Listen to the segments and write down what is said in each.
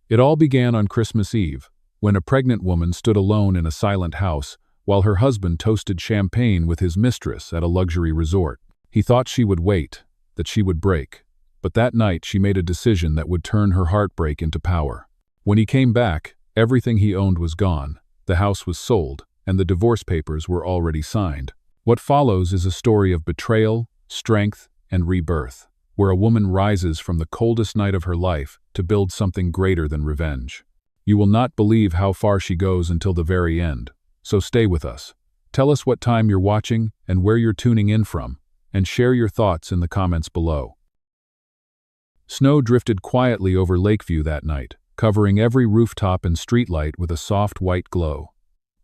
It all began on Christmas Eve, when a pregnant woman stood alone in a silent house while her husband toasted champagne with his mistress at a luxury resort. He thought she would wait, that she would break. But that night she made a decision that would turn her heartbreak into power. When he came back, everything he owned was gone, the house was sold, and the divorce papers were already signed. What follows is a story of betrayal, strength, and rebirth, where a woman rises from the coldest night of her life to build something greater than revenge. You will not believe how far she goes until the very end, so stay with us. Tell us what time you're watching and where you're tuning in from, and share your thoughts in the comments below. Snow drifted quietly over Lakeview that night, covering every rooftop and streetlight with a soft white glow.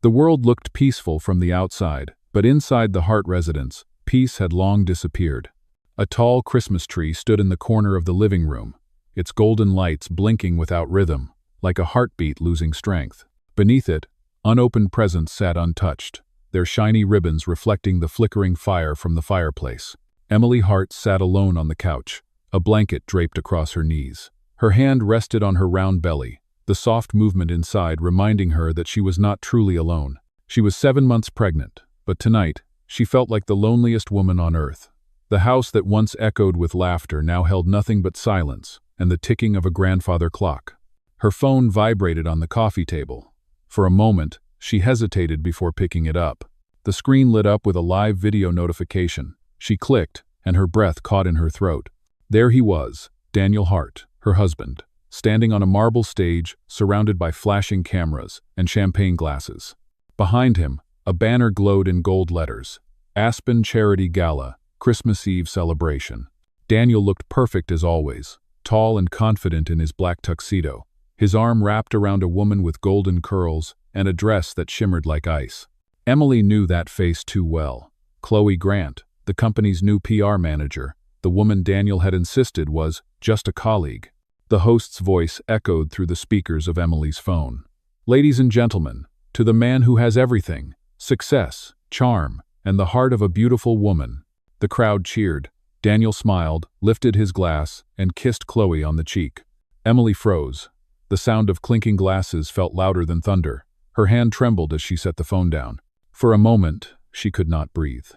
The world looked peaceful from the outside, but inside the Hart residence, peace had long disappeared. A tall Christmas tree stood in the corner of the living room, its golden lights blinking without rhythm, like a heartbeat losing strength. Beneath it, unopened presents sat untouched, their shiny ribbons reflecting the flickering fire from the fireplace. Emily Hart sat alone on the couch, a blanket draped across her knees. Her hand rested on her round belly, the soft movement inside reminding her that she was not truly alone. She was 7 months pregnant, but tonight, she felt like the loneliest woman on earth. The house that once echoed with laughter now held nothing but silence and the ticking of a grandfather clock. Her phone vibrated on the coffee table. For a moment, she hesitated before picking it up. The screen lit up with a live video notification. She clicked, and her breath caught in her throat. There he was, Daniel Hart, her husband, standing on a marble stage surrounded by flashing cameras and champagne glasses. Behind him, a banner glowed in gold letters, Aspen Charity Gala, Christmas Eve Celebration. Daniel looked perfect as always, tall and confident in his black tuxedo, his arm wrapped around a woman with golden curls and a dress that shimmered like ice. Emily knew that face too well. Chloe Grant, the company's new PR manager, the woman Daniel had insisted was just a colleague. The host's voice echoed through the speakers of Emily's phone. Ladies and gentlemen, to the man who has everything, success, charm, and the heart of a beautiful woman. The crowd cheered. Daniel smiled, lifted his glass, and kissed Chloe on the cheek. Emily froze. The sound of clinking glasses felt louder than thunder. Her hand trembled as she set the phone down. For a moment, she could not breathe.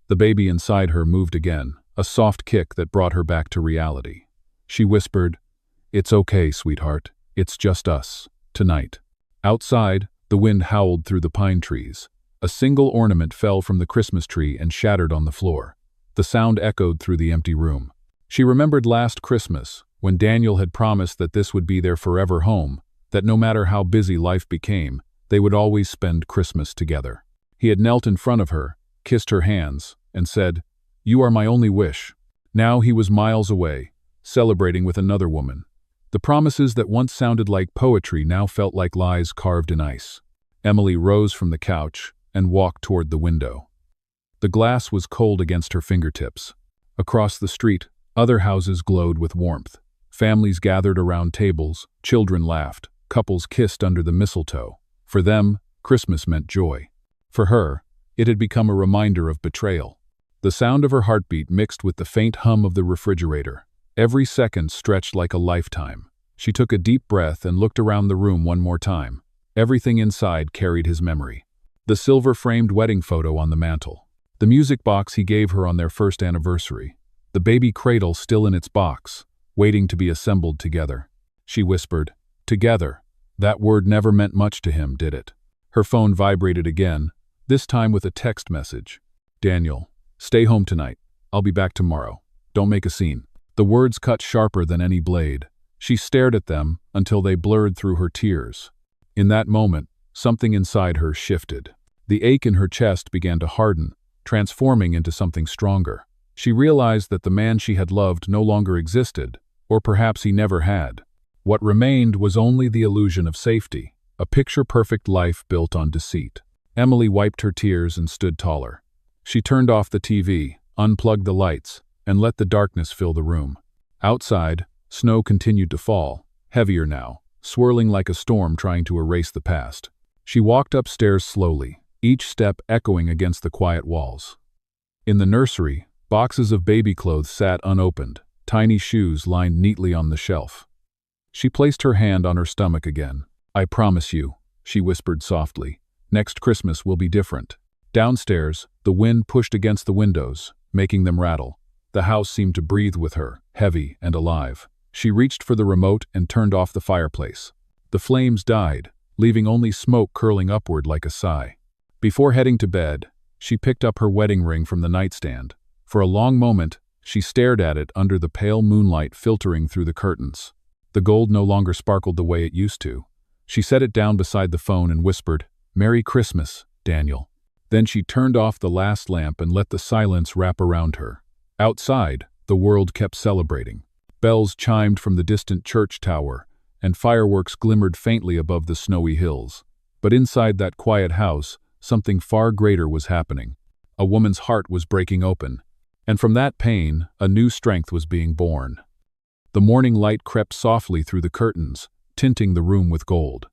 The baby inside her moved again, a soft kick that brought her back to reality. She whispered, "It's okay, sweetheart. It's just us, tonight." Outside, the wind howled through the pine trees. A single ornament fell from the Christmas tree and shattered on the floor. The sound echoed through the empty room. She remembered last Christmas, when Daniel had promised that this would be their forever home, that no matter how busy life became, they would always spend Christmas together. He had knelt in front of her, kissed her hands, and said, "You are my only wish." Now he was miles away, celebrating with another woman. The promises that once sounded like poetry now felt like lies carved in ice. Emily rose from the couch and walked toward the window. The glass was cold against her fingertips. Across the street, other houses glowed with warmth. Families gathered around tables, children laughed, couples kissed under the mistletoe. For them, Christmas meant joy. For her, it had become a reminder of betrayal. The sound of her heartbeat mixed with the faint hum of the refrigerator. Every second stretched like a lifetime. She took a deep breath and looked around the room one more time. Everything inside carried his memory. The silver-framed wedding photo on the mantel. The music box he gave her on their first anniversary. The baby cradle still in its box, waiting to be assembled together. She whispered, "Together." That word never meant much to him, did it? Her phone vibrated again, this time with a text message. "Daniel, stay home tonight. I'll be back tomorrow. Don't make a scene." The words cut sharper than any blade. She stared at them until they blurred through her tears. In that moment, something inside her shifted. The ache in her chest began to harden, transforming into something stronger. She realized that the man she had loved no longer existed, or perhaps he never had. What remained was only the illusion of safety, a picture-perfect life built on deceit. Emily wiped her tears and stood taller. She turned off the TV, unplugged the lights, and let the darkness fill the room. Outside, snow continued to fall, heavier now, swirling like a storm trying to erase the past. She walked upstairs slowly, each step echoing against the quiet walls. In the nursery, boxes of baby clothes sat unopened, tiny shoes lined neatly on the shelf. She placed her hand on her stomach again. "I promise you," she whispered softly, "next Christmas will be different." Downstairs, the wind pushed against the windows, making them rattle. The house seemed to breathe with her, heavy and alive. She reached for the remote and turned off the fireplace. The flames died, leaving only smoke curling upward like a sigh. Before heading to bed, she picked up her wedding ring from the nightstand. For a long moment, she stared at it under the pale moonlight filtering through the curtains. The gold no longer sparkled the way it used to. She set it down beside the phone and whispered, "Merry Christmas, Daniel." Then she turned off the last lamp and let the silence wrap around her. Outside, the world kept celebrating. Bells chimed from the distant church tower, and fireworks glimmered faintly above the snowy hills. But inside that quiet house, something far greater was happening. A woman's heart was breaking open, and from that pain, a new strength was being born. The morning light crept softly through the curtains, tinting the room with gold.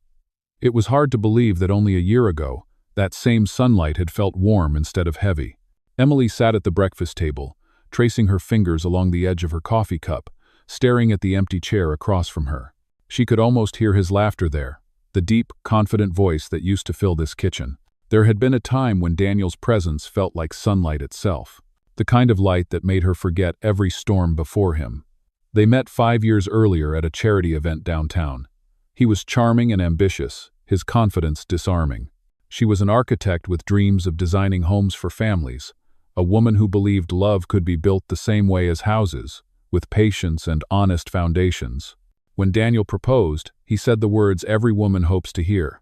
It was hard to believe that only a year ago, that same sunlight had felt warm instead of heavy. Emily sat at the breakfast table, tracing her fingers along the edge of her coffee cup, staring at the empty chair across from her. She could almost hear his laughter there, the deep, confident voice that used to fill this kitchen. There had been a time when Daniel's presence felt like sunlight itself, the kind of light that made her forget every storm before him. They met 5 years earlier at a charity event downtown. He was charming and ambitious, his confidence disarming. She was an architect with dreams of designing homes for families, a woman who believed love could be built the same way as houses, with patience and honest foundations. When Daniel proposed, he said the words every woman hopes to hear.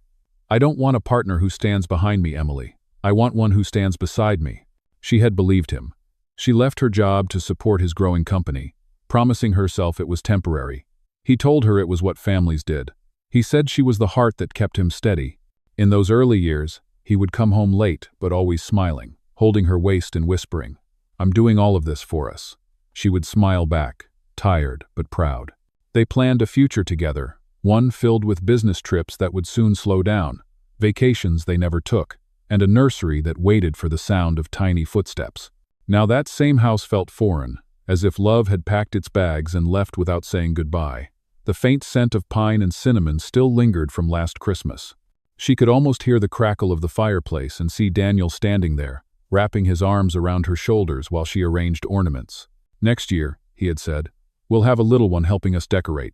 "I don't want a partner who stands behind me, Emily. I want one who stands beside me." She had believed him. She left her job to support his growing company, promising herself it was temporary. He told her it was what families did. He said she was the heart that kept him steady. In those early years, he would come home late but always smiling, holding her waist and whispering, "I'm doing all of this for us." She would smile back, tired but proud. They planned a future together, one filled with business trips that would soon slow down, vacations they never took, and a nursery that waited for the sound of tiny footsteps. Now that same house felt foreign, as if love had packed its bags and left without saying goodbye. The faint scent of pine and cinnamon still lingered from last Christmas. She could almost hear the crackle of the fireplace and see Daniel standing there, wrapping his arms around her shoulders while she arranged ornaments. "Next year," he had said, "we'll have a little one helping us decorate."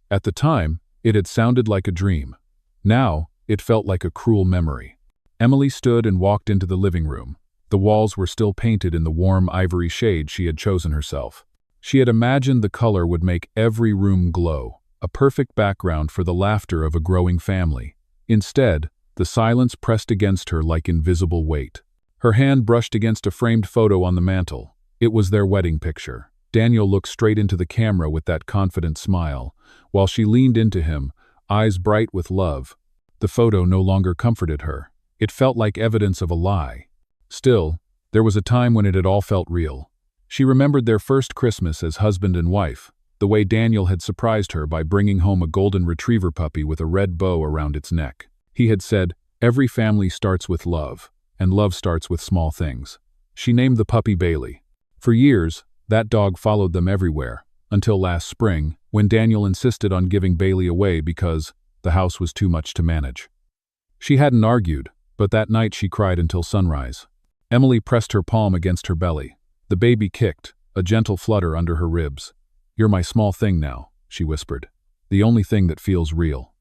At the time, it had sounded like a dream. Now, it felt like a cruel memory. Emily stood and walked into the living room. The walls were still painted in the warm ivory shade she had chosen herself. She had imagined the color would make every room glow, a perfect background for the laughter of a growing family. Instead, the silence pressed against her like invisible weight. Her hand brushed against a framed photo on the mantel. It was their wedding picture. Daniel looked straight into the camera with that confident smile, while she leaned into him, eyes bright with love. The photo no longer comforted her. It felt like evidence of a lie. Still, there was a time when it had all felt real. She remembered their first Christmas as husband and wife, the way Daniel had surprised her by bringing home a golden retriever puppy with a red bow around its neck. He had said, "Every family starts with love, and love starts with small things." She named the puppy Bailey. For years, that dog followed them everywhere, until last spring, when Daniel insisted on giving Bailey away because the house was too much to manage. She hadn't argued, but that night she cried until sunrise. Emily pressed her palm against her belly. The baby kicked, a gentle flutter under her ribs. "You're my small thing now," she whispered. "The only thing that feels real."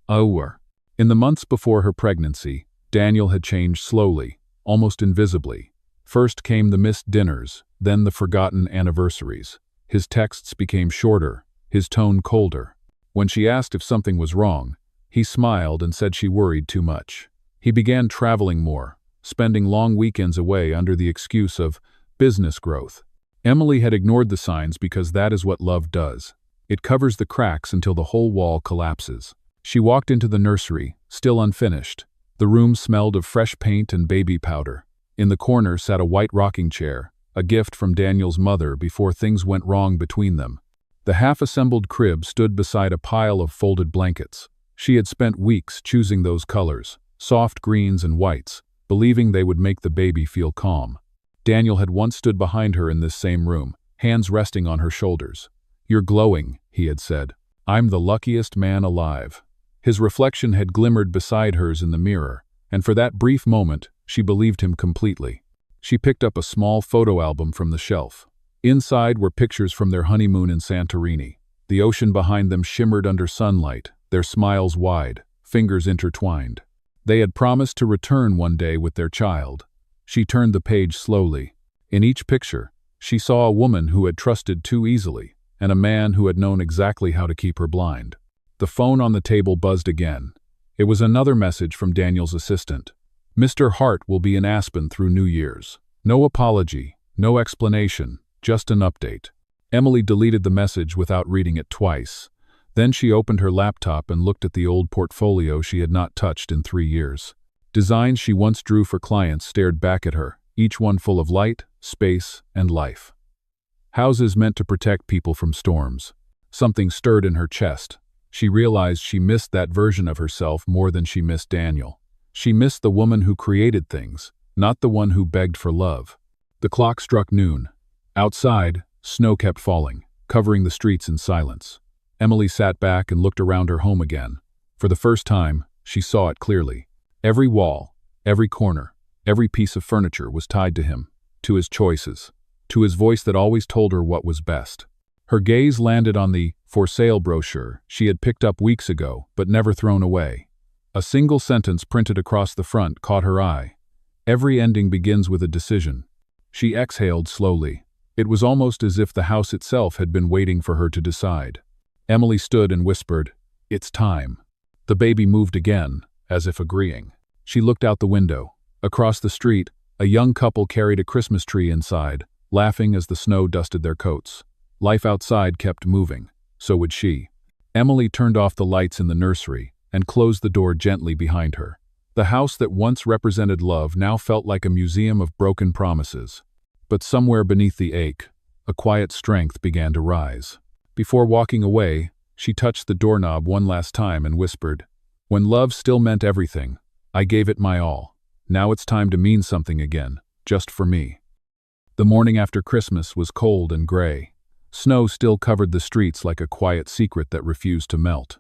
In the months before her pregnancy, Daniel had changed slowly, almost invisibly. First came the missed dinners, then the forgotten anniversaries. His texts became shorter, his tone colder. When she asked if something was wrong, he smiled and said she worried too much. He began traveling more, spending long weekends away under the excuse of business growth. Emily had ignored the signs because that is what love does. It covers the cracks until the whole wall collapses. She walked into the nursery, still unfinished. The room smelled of fresh paint and baby powder. In the corner sat a white rocking chair, a gift from Daniel's mother before things went wrong between them. The half-assembled crib stood beside a pile of folded blankets. She had spent weeks choosing those colors, soft greens and whites, believing they would make the baby feel calm. Daniel had once stood behind her in this same room, hands resting on her shoulders. "You're glowing," he had said. "I'm the luckiest man alive." His reflection had glimmered beside hers in the mirror, and for that brief moment, she believed him completely. She picked up a small photo album from the shelf. Inside were pictures from their honeymoon in Santorini. The ocean behind them shimmered under sunlight, their smiles wide, fingers intertwined. They had promised to return one day with their child. She turned the page slowly. In each picture, she saw a woman who had trusted too easily, and a man who had known exactly how to keep her blind. The phone on the table buzzed again. It was another message from Daniel's assistant. "Mr. Hart will be in Aspen through New Year's. No apology, no explanation, just an update." Emily deleted the message without reading it twice. Then she opened her laptop and looked at the old portfolio she had not touched in 3 years. Designs she once drew for clients stared back at her, each one full of light, space, and life. Houses meant to protect people from storms. Something stirred in her chest. She realized she missed that version of herself more than she missed Daniel. She missed the woman who created things, not the one who begged for love. The clock struck noon. Outside, snow kept falling, covering the streets in silence. Emily sat back and looked around her home again. For the first time, she saw it clearly. Every wall, every corner, every piece of furniture was tied to him, to his choices, to his voice that always told her what was best. Her gaze landed on the "for sale" brochure she had picked up weeks ago but never thrown away. A single sentence printed across the front caught her eye. "Every ending begins with a decision." She exhaled slowly. It was almost as if the house itself had been waiting for her to decide. Emily stood and whispered, "It's time." The baby moved again, as if agreeing. She looked out the window. Across the street, a young couple carried a Christmas tree inside, laughing as the snow dusted their coats. Life outside kept moving. So would she. Emily turned off the lights in the nursery and closed the door gently behind her. The house that once represented love now felt like a museum of broken promises. But somewhere beneath the ache, a quiet strength began to rise. Before walking away, she touched the doorknob one last time and whispered, "When love still meant everything, I gave it my all. Now it's time to mean something again, just for me." The morning after Christmas was cold and gray. Snow still covered the streets like a quiet secret that refused to melt.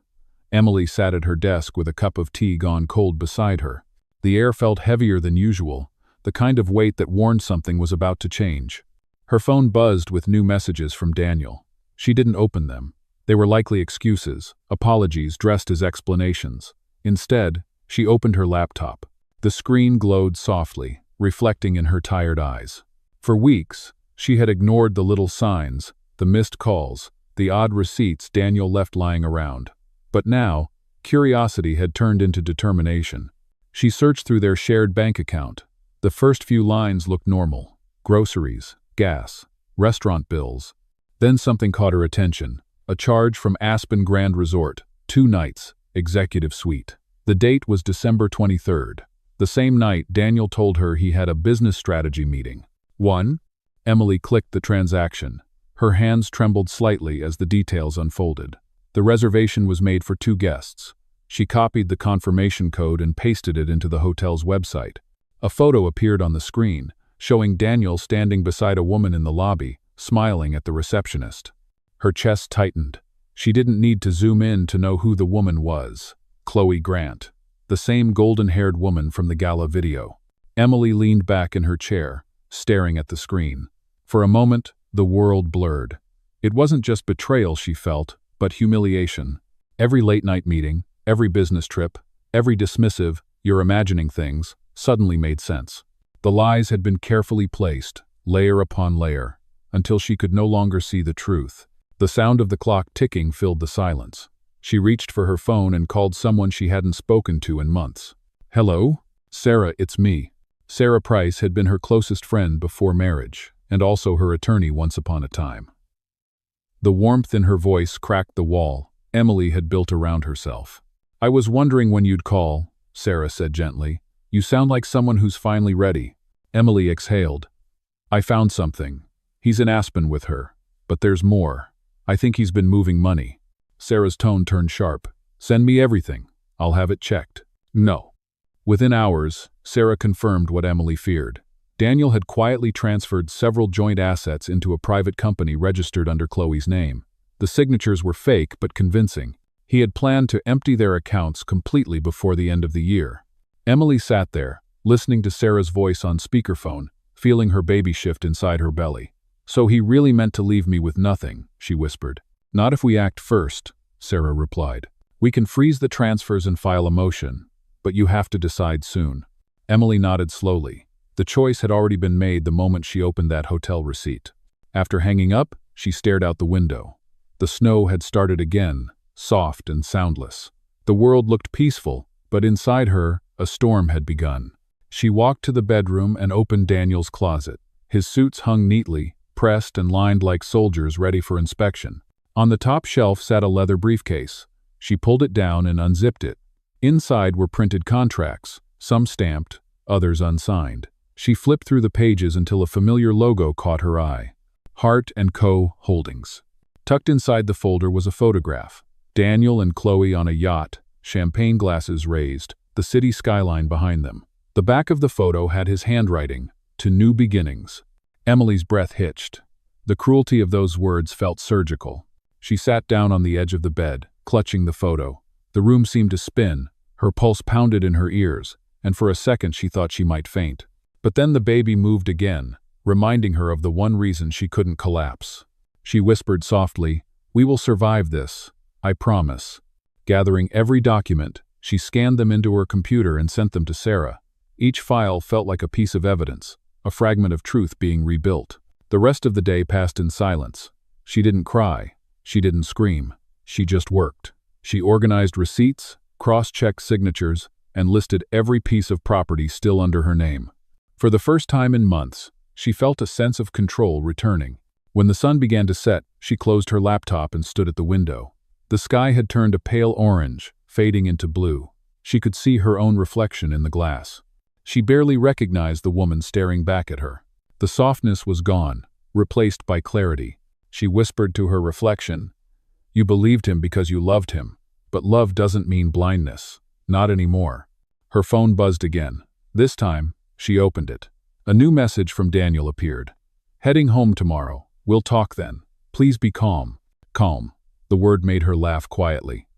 Emily sat at her desk with a cup of tea gone cold beside her. The air felt heavier than usual, the kind of weight that warned something was about to change. Her phone buzzed with new messages from Daniel. She didn't open them. They were likely excuses, apologies dressed as explanations. Instead, she opened her laptop. The screen glowed softly, reflecting in her tired eyes. For weeks, she had ignored the little signs, the missed calls, the odd receipts Daniel left lying around. But now, curiosity had turned into determination. She searched through their shared bank account. The first few lines looked normal. Groceries, gas, restaurant bills. Then something caught her attention. A charge from Aspen Grand Resort, 2 nights, executive suite. The date was December 23rd. The same night, Daniel told her he had a business strategy meeting. 1. Emily clicked the transaction. Her hands trembled slightly as the details unfolded. The reservation was made for 2 guests. She copied the confirmation code and pasted it into the hotel's website. A photo appeared on the screen, showing Daniel standing beside a woman in the lobby, smiling at the receptionist. Her chest tightened. She didn't need to zoom in to know who the woman was. Chloe Grant, the same golden-haired woman from the gala video. Emily leaned back in her chair, staring at the screen. For a moment, the world blurred. It wasn't just betrayal she felt, but humiliation. Every late-night meeting, every business trip, every dismissive, "you're imagining things," suddenly made sense. The lies had been carefully placed, layer upon layer, until she could no longer see the truth. The sound of the clock ticking filled the silence. She reached for her phone and called someone she hadn't spoken to in months. "Hello? Sarah, it's me." Sarah Price had been her closest friend before marriage, and also her attorney once upon a time. The warmth in her voice cracked the wall Emily had built around herself. "I was wondering when you'd call," Sarah said gently. "You sound like someone who's finally ready." Emily exhaled. "I found something. He's in Aspen with her. But there's more. I think he's been moving money." Sarah's tone turned sharp. "Send me everything. I'll have it checked." "No." Within hours, Sarah confirmed what Emily feared. Daniel had quietly transferred several joint assets into a private company registered under Chloe's name. The signatures were fake but convincing. He had planned to empty their accounts completely before the end of the year. Emily sat there, listening to Sarah's voice on speakerphone, feeling her baby shift inside her belly. "So he really meant to leave me with nothing," she whispered. "Not if we act first," Sarah replied. "We can freeze the transfers and file a motion, but you have to decide soon." Emily nodded slowly. The choice had already been made the moment she opened that hotel receipt. After hanging up, she stared out the window. The snow had started again, soft and soundless. The world looked peaceful, but inside her, a storm had begun. She walked to the bedroom and opened Daniel's closet. His suits hung neatly, pressed and lined like soldiers ready for inspection. On the top shelf sat a leather briefcase. She pulled it down and unzipped it. Inside were printed contracts, some stamped, others unsigned. She flipped through the pages until a familiar logo caught her eye. Hart & Co. Holdings. Tucked inside the folder was a photograph. Daniel and Chloe on a yacht, champagne glasses raised, the city skyline behind them. The back of the photo had his handwriting, "To New Beginnings." Emily's breath hitched. The cruelty of those words felt surgical. She sat down on the edge of the bed, clutching the photo. The room seemed to spin, her pulse pounded in her ears, and for a second she thought she might faint. But then the baby moved again, reminding her of the one reason she couldn't collapse. She whispered softly, "We will survive this, I promise." Gathering every document, she scanned them into her computer and sent them to Sarah. Each file felt like a piece of evidence, a fragment of truth being rebuilt. The rest of the day passed in silence. She didn't cry. She didn't scream. She just worked. She organized receipts, cross-checked signatures, and listed every piece of property still under her name. For the first time in months, she felt a sense of control returning. When the sun began to set, she closed her laptop and stood at the window. The sky had turned a pale orange, fading into blue. She could see her own reflection in the glass. She barely recognized the woman staring back at her. The softness was gone, replaced by clarity. She whispered to her reflection, "You believed him because you loved him, but love doesn't mean blindness. Not anymore." Her phone buzzed again. This time, she opened it. A new message from Daniel appeared. "Heading home tomorrow. We'll talk then. Please be calm." Calm. The word made her laugh quietly.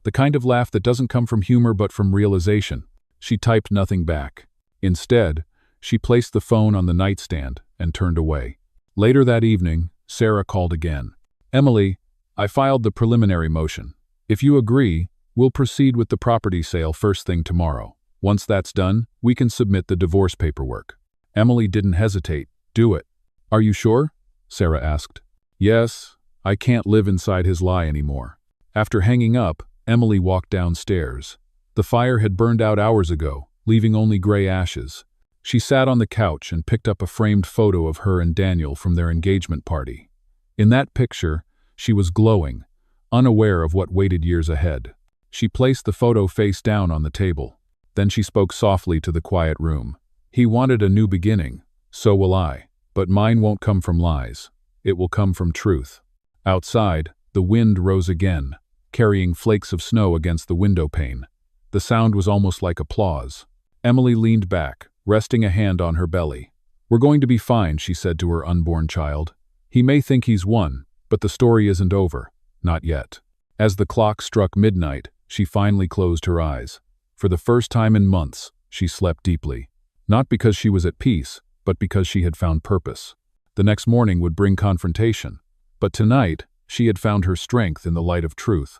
The kind of laugh that doesn't come from humor but from realization. She typed nothing back. Instead, she placed the phone on the nightstand and turned away. Later that evening, Sarah called again. "Emily, I filed the preliminary motion. If you agree, we'll proceed with the property sale first thing tomorrow. Once that's done, we can submit the divorce paperwork." Emily didn't hesitate. "Do it." "Are you sure?" Sarah asked. "Yes, I can't live inside his lie anymore." After hanging up, Emily walked downstairs. The fire had burned out hours ago, leaving only gray ashes. She sat on the couch and picked up a framed photo of her and Daniel from their engagement party. In that picture, she was glowing, unaware of what waited years ahead. She placed the photo face down on the table. Then she spoke softly to the quiet room. "He wanted a new beginning. So will I. But mine won't come from lies. It will come from truth." Outside, the wind rose again, carrying flakes of snow against the window pane. The sound was almost like applause. Emily leaned back, resting a hand on her belly. "We're going to be fine," she said to her unborn child. "He may think he's won, but the story isn't over. Not yet." As the clock struck midnight, she finally closed her eyes. For the first time in months, she slept deeply. Not because she was at peace, but because she had found purpose. The next morning would bring confrontation. But tonight, she had found her strength in the light of truth.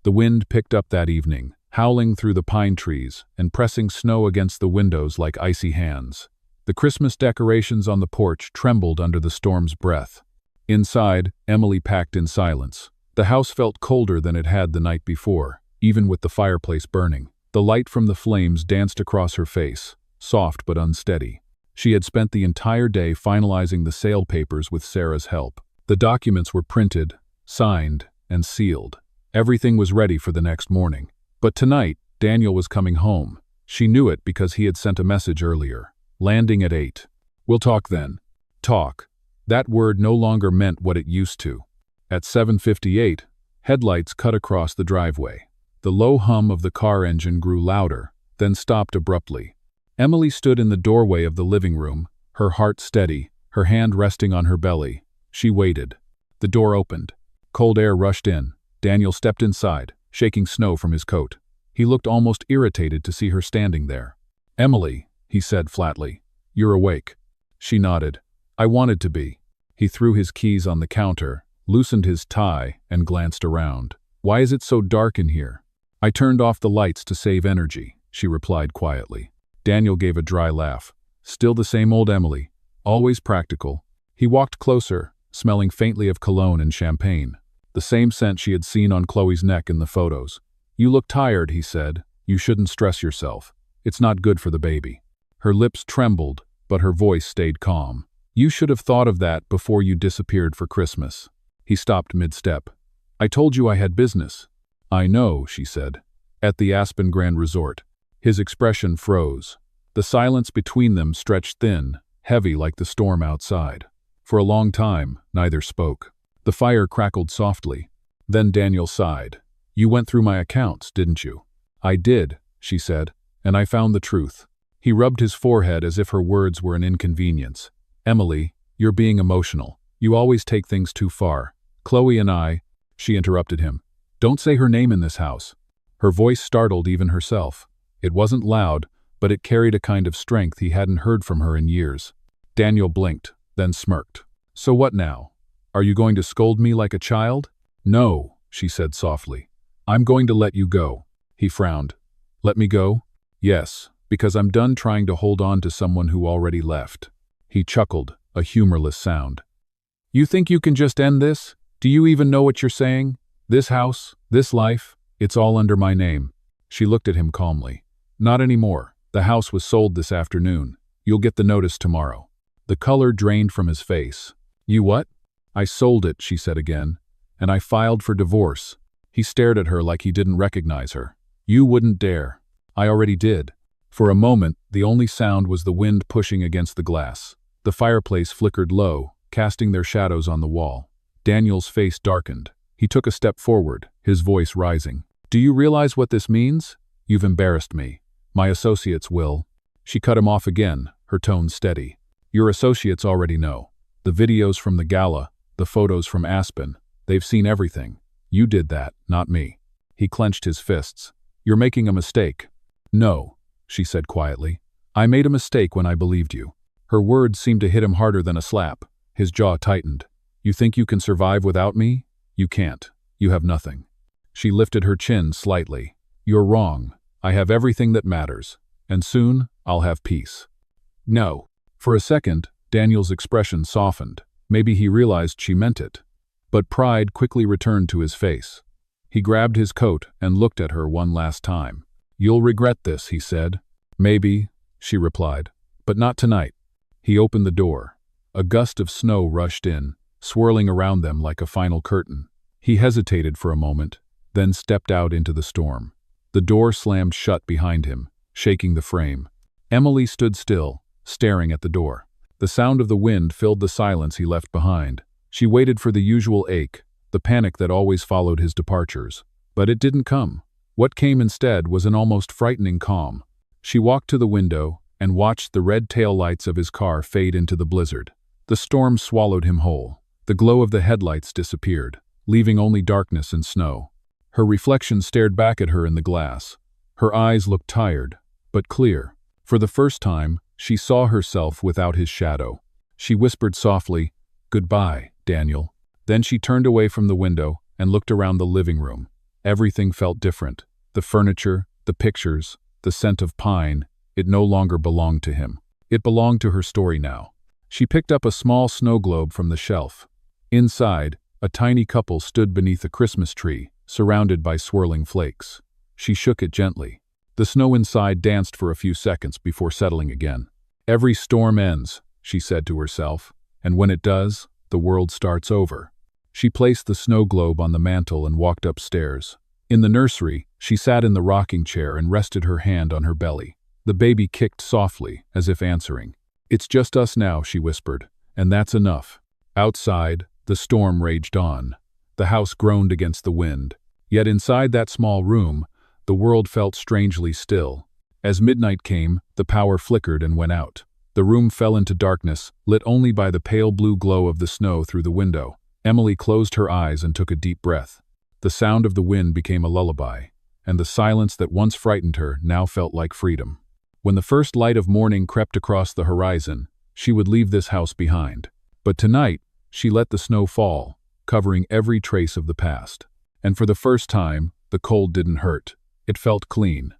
The wind picked up that evening, howling through the pine trees and pressing snow against the windows like icy hands. The Christmas decorations on the porch trembled under the storm's breath. Inside, Emily packed in silence. The house felt colder than it had the night before, even with the fireplace burning. The light from the flames danced across her face, soft but unsteady. She had spent the entire day finalizing the sale papers with Sarah's help. The documents were printed, signed, and sealed. Everything was ready for the next morning. But tonight, Daniel was coming home. She knew it because he had sent a message earlier. Landing at 8. "We'll talk then." Talk. That word no longer meant what it used to. At 7:58, headlights cut across the driveway. The low hum of the car engine grew louder, then stopped abruptly. Emily stood in the doorway of the living room, her heart steady, her hand resting on her belly. She waited. The door opened. Cold air rushed in. Daniel stepped inside, shaking snow from his coat. He looked almost irritated to see her standing there. "Emily," he said flatly, "you're awake." She nodded. "I wanted to be." He threw his keys on the counter, loosened his tie, and glanced around. "Why is it so dark in here?" "I turned off the lights to save energy," she replied quietly. Daniel gave a dry laugh. Still the same old Emily, always practical. He walked closer, smelling faintly of cologne and champagne, the same scent she had seen on Chloe's neck in the photos. "You look tired," he said. "You shouldn't stress yourself. It's not good for the baby." Her lips trembled, but her voice stayed calm. "You should have thought of that before you disappeared for Christmas." He stopped mid-step. "I told you I had business." "I know," she said. "At the Aspen Grand Resort." His expression froze. The silence between them stretched thin, heavy like the storm outside. For a long time, neither spoke. The fire crackled softly. Then Daniel sighed. "You went through my accounts, didn't you?" "I did," she said, "and I found the truth." He rubbed his forehead as if her words were an inconvenience. "Emily, you're being emotional. You always take things too far. Chloe and I—" She interrupted him. "Don't say her name in this house." Her voice startled even herself. It wasn't loud, but it carried a kind of strength he hadn't heard from her in years. Daniel blinked, then smirked. "So what now? Are you going to scold me like a child?" "No," she said softly. "I'm going to let you go." He frowned. "Let me go?" "Yes, because I'm done trying to hold on to someone who already left." He chuckled, a humorless sound. "You think you can just end this? Do you even know what you're saying? This house, this life, it's all under my name." She looked at him calmly. "Not anymore. The house was sold this afternoon. You'll get the notice tomorrow." The color drained from his face. "You what?" "I sold it," she said again. "And I filed for divorce." He stared at her like he didn't recognize her. "You wouldn't dare." "I already did." For a moment, the only sound was the wind pushing against the glass. The fireplace flickered low, casting their shadows on the wall. Daniel's face darkened. He took a step forward, his voice rising. "Do you realize what this means? You've embarrassed me. My associates will." She cut him off again, her tone steady. "Your associates already know. The videos from the gala, the photos from Aspen, they've seen everything. You did that, not me." He clenched his fists. "You're making a mistake." "No," she said quietly. "I made a mistake when I believed you." Her words seemed to hit him harder than a slap. His jaw tightened. "You think you can survive without me? You can't. You have nothing." She lifted her chin slightly. "You're wrong. I have everything that matters. And soon, I'll have peace." "No." For a second, Daniel's expression softened. Maybe he realized she meant it. But pride quickly returned to his face. He grabbed his coat and looked at her one last time. "You'll regret this," he said. "Maybe," she replied, "but not tonight." He opened the door. A gust of snow rushed in, swirling around them like a final curtain. He hesitated for a moment, then stepped out into the storm. The door slammed shut behind him, shaking the frame. Emily stood still, staring at the door. The sound of the wind filled the silence he left behind. She waited for the usual ache, the panic that always followed his departures. But it didn't come. What came instead was an almost frightening calm. She walked to the window and watched the red taillights of his car fade into the blizzard. The storm swallowed him whole. The glow of the headlights disappeared, leaving only darkness and snow. Her reflection stared back at her in the glass. Her eyes looked tired, but clear. For the first time, she saw herself without his shadow. She whispered softly, "Goodbye, Daniel." Then she turned away from the window and looked around the living room. Everything felt different. The furniture, the pictures, the scent of pine. It no longer belonged to him. It belonged to her story now. She picked up a small snow globe from the shelf. Inside, a tiny couple stood beneath a Christmas tree, surrounded by swirling flakes. She shook it gently. The snow inside danced for a few seconds before settling again. "Every storm ends," she said to herself, "and when it does, the world starts over." She placed the snow globe on the mantel and walked upstairs. In the nursery, she sat in the rocking chair and rested her hand on her belly. The baby kicked softly, as if answering. "It's just us now," she whispered, "and that's enough." Outside, the storm raged on. The house groaned against the wind. Yet inside that small room, the world felt strangely still. As midnight came, the power flickered and went out. The room fell into darkness, lit only by the pale blue glow of the snow through the window. Emily closed her eyes and took a deep breath. The sound of the wind became a lullaby, and the silence that once frightened her now felt like freedom. When the first light of morning crept across the horizon, she would leave this house behind. But tonight, she let the snow fall, covering every trace of the past. And for the first time, the cold didn't hurt. It felt clean.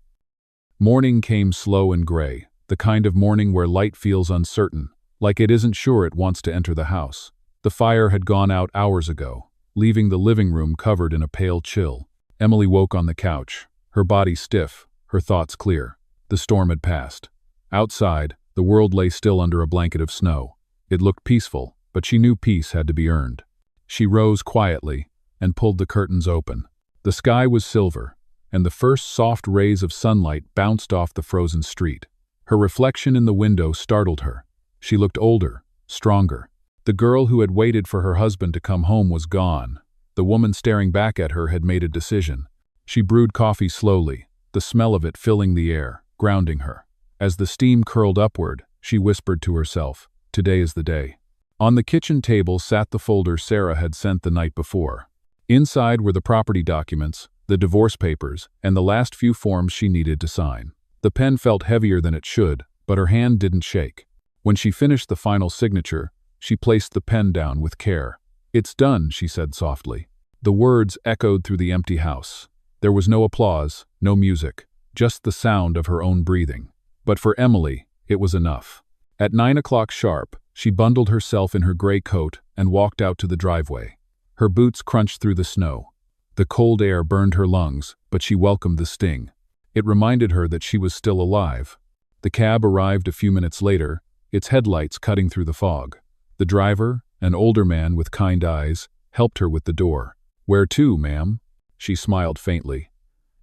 Morning came slow and gray, the kind of morning where light feels uncertain, like it isn't sure it wants to enter the house. The fire had gone out hours ago, leaving the living room covered in a pale chill. Emily woke on the couch, her body stiff, her thoughts clear. The storm had passed. Outside, the world lay still under a blanket of snow. It looked peaceful, but she knew peace had to be earned. She rose quietly and pulled the curtains open. The sky was silver, and the first soft rays of sunlight bounced off the frozen street. Her reflection in the window startled her. She looked older, stronger. The girl who had waited for her husband to come home was gone. The woman staring back at her had made a decision. She brewed coffee slowly, the smell of it filling the air, grounding her. As the steam curled upward, she whispered to herself, "Today is the day." On the kitchen table sat the folder Sarah had sent the night before. Inside were the property documents, the divorce papers, and the last few forms she needed to sign. The pen felt heavier than it should, but her hand didn't shake. When she finished the final signature, she placed the pen down with care. "It's done," she said softly. The words echoed through the empty house. There was no applause, no music, just the sound of her own breathing. But for Emily, it was enough. At 9 o'clock sharp, she bundled herself in her gray coat and walked out to the driveway. Her boots crunched through the snow. The cold air burned her lungs, but she welcomed the sting. It reminded her that she was still alive. The cab arrived a few minutes later, its headlights cutting through the fog. The driver, an older man with kind eyes, helped her with the door. "Where to, ma'am?" She smiled faintly.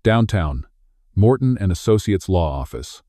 "Downtown. Morton and Associates Law Office."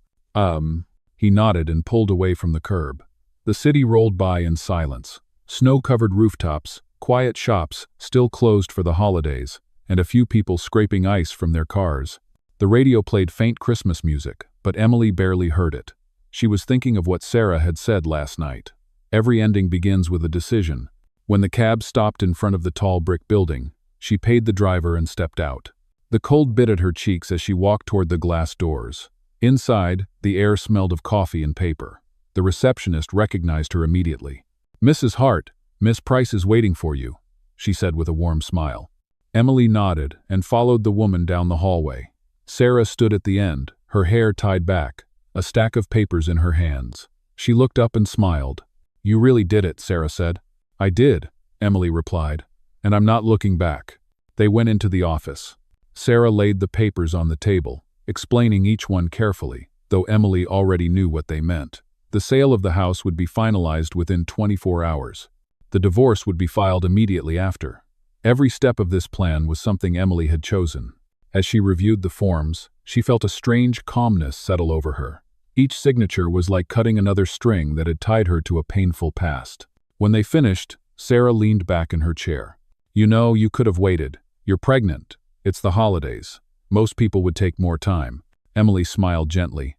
He nodded and pulled away from the curb. The city rolled by in silence. Snow-covered rooftops, quiet shops still closed for the holidays, and a few people scraping ice from their cars. The radio played faint Christmas music, but Emily barely heard it. She was thinking of what Sarah had said last night. Every ending begins with a decision. When the cab stopped in front of the tall brick building, she paid the driver and stepped out. The cold bit at her cheeks as she walked toward the glass doors. Inside, the air smelled of coffee and paper. The receptionist recognized her immediately. "Mrs. Hart, Miss Price is waiting for you," she said with a warm smile. Emily nodded and followed the woman down the hallway. Sarah stood at the end, her hair tied back, a stack of papers in her hands. She looked up and smiled. "You really did it," Sarah said. "I did," Emily replied, "and I'm not looking back." They went into the office. Sarah laid the papers on the table, explaining each one carefully, though Emily already knew what they meant. The sale of the house would be finalized within 24 hours. The divorce would be filed immediately after. Every step of this plan was something Emily had chosen. As she reviewed the forms, she felt a strange calmness settle over her. Each signature was like cutting another string that had tied her to a painful past. When they finished, Sarah leaned back in her chair. "You know, you could have waited. You're pregnant. It's the holidays. Most people would take more time." Emily smiled gently.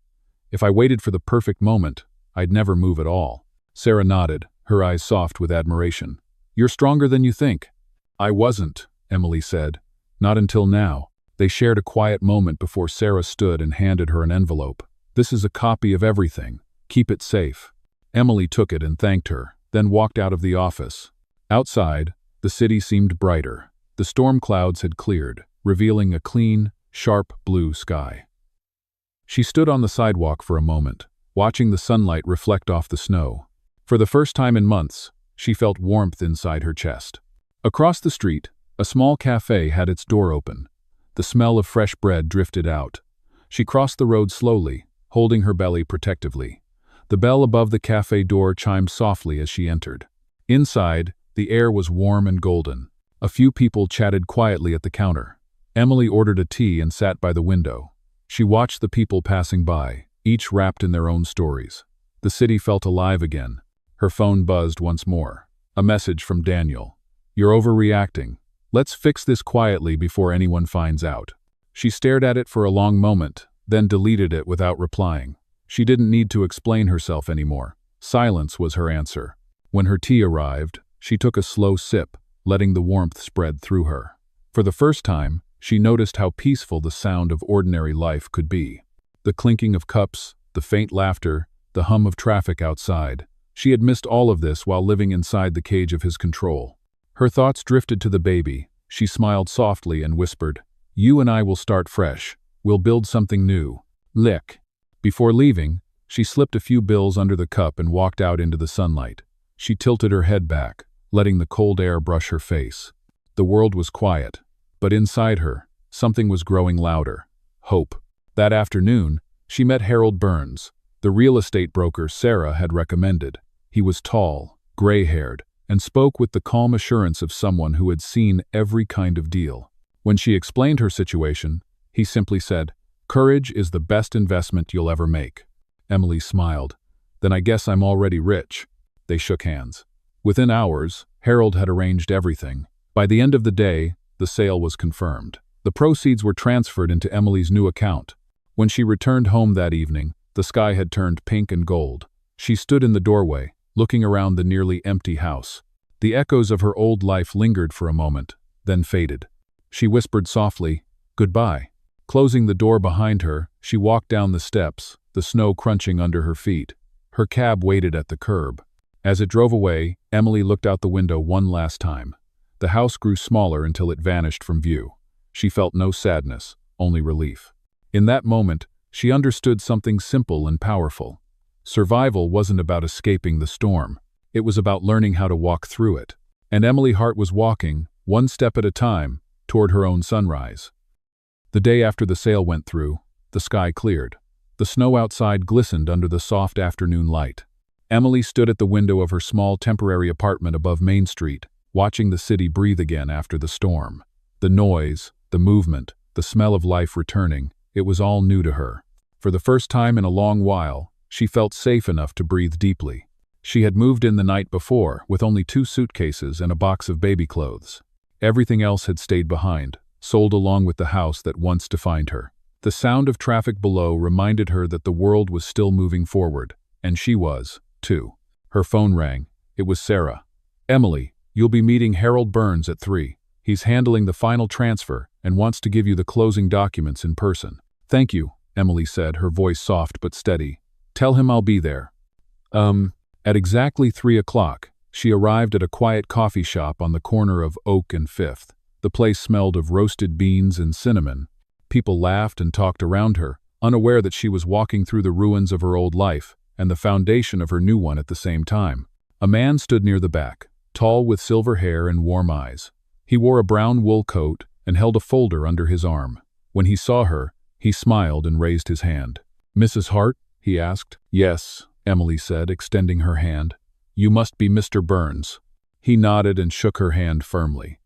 "If I waited for the perfect moment, I'd never move at all." Sarah nodded, her eyes soft with admiration. "You're stronger than you think." "I wasn't," Emily said. "Not until now." They shared a quiet moment before Sarah stood and handed her an envelope. "This is a copy of everything. Keep it safe." Emily took it and thanked her, then walked out of the office. Outside, the city seemed brighter. The storm clouds had cleared, revealing a clean, sharp blue sky. She stood on the sidewalk for a moment, watching the sunlight reflect off the snow. For the first time in months, she felt warmth inside her chest. Across the street, a small cafe had its door open. The smell of fresh bread drifted out. She crossed the road slowly, holding her belly protectively. The bell above the cafe door chimed softly as she entered. Inside, the air was warm and golden. A few people chatted quietly at the counter. Emily ordered a tea and sat by the window. She watched the people passing by, each wrapped in their own stories. The city felt alive again. Her phone buzzed once more. A message from Daniel. "You're overreacting. Let's fix this quietly before anyone finds out." She stared at it for a long moment, then deleted it without replying. She didn't need to explain herself anymore. Silence was her answer. When her tea arrived, she took a slow sip, letting the warmth spread through her. For the first time, she noticed how peaceful the sound of ordinary life could be. The clinking of cups, the faint laughter, the hum of traffic outside. She had missed all of this while living inside the cage of his control. Her thoughts drifted to the baby. She smiled softly and whispered, "You and I will start fresh. We'll build something new. Lick." Before leaving, she slipped a few bills under the cup and walked out into the sunlight. She tilted her head back, letting the cold air brush her face. The world was quiet, but inside her, something was growing louder. Hope. That afternoon, she met Harold Burns, the real estate broker Sarah had recommended. He was tall, gray-haired, and spoke with the calm assurance of someone who had seen every kind of deal. When she explained her situation, he simply said, "Courage is the best investment you'll ever make." Emily smiled. "Then I guess I'm already rich." They shook hands. Within hours, Harold had arranged everything. By the end of the day, the sale was confirmed. The proceeds were transferred into Emily's new account. When she returned home that evening, the sky had turned pink and gold. She stood in the doorway, looking around the nearly empty house. The echoes of her old life lingered for a moment, then faded. She whispered softly, "Goodbye." Closing the door behind her, she walked down the steps, the snow crunching under her feet. Her cab waited at the curb. As it drove away, Emily looked out the window one last time. The house grew smaller until it vanished from view. She felt no sadness, only relief. In that moment, she understood something simple and powerful. Survival wasn't about escaping the storm. It was about learning how to walk through it. And Emily Hart was walking, one step at a time, toward her own sunrise. The day after the sale went through, the sky cleared. The snow outside glistened under the soft afternoon light. Emily stood at the window of her small temporary apartment above Main Street, watching the city breathe again after the storm. The noise, the movement, the smell of life returning, it was all new to her. For the first time in a long while, she felt safe enough to breathe deeply. She had moved in the night before, with only 2 suitcases and a box of baby clothes. Everything else had stayed behind, sold along with the house that once defined her. The sound of traffic below reminded her that the world was still moving forward, and she was, too. Her phone rang. It was Sarah. "Emily, you'll be meeting Harold Burns at 3. He's handling the final transfer and wants to give you the closing documents in person." "Thank you," Emily said, her voice soft but steady. "Tell him I'll be there." At exactly 3 o'clock, she arrived at a quiet coffee shop on the corner of Oak and 5th. The place smelled of roasted beans and cinnamon. People laughed and talked around her, unaware that she was walking through the ruins of her old life and the foundation of her new one at the same time. A man stood near the back, tall with silver hair and warm eyes. He wore a brown wool coat and held a folder under his arm. When he saw her, he smiled and raised his hand. "Mrs. Hart?" he asked. "Yes," Emily said, extending her hand. "You must be Mr. Burns." He nodded and shook her hand firmly.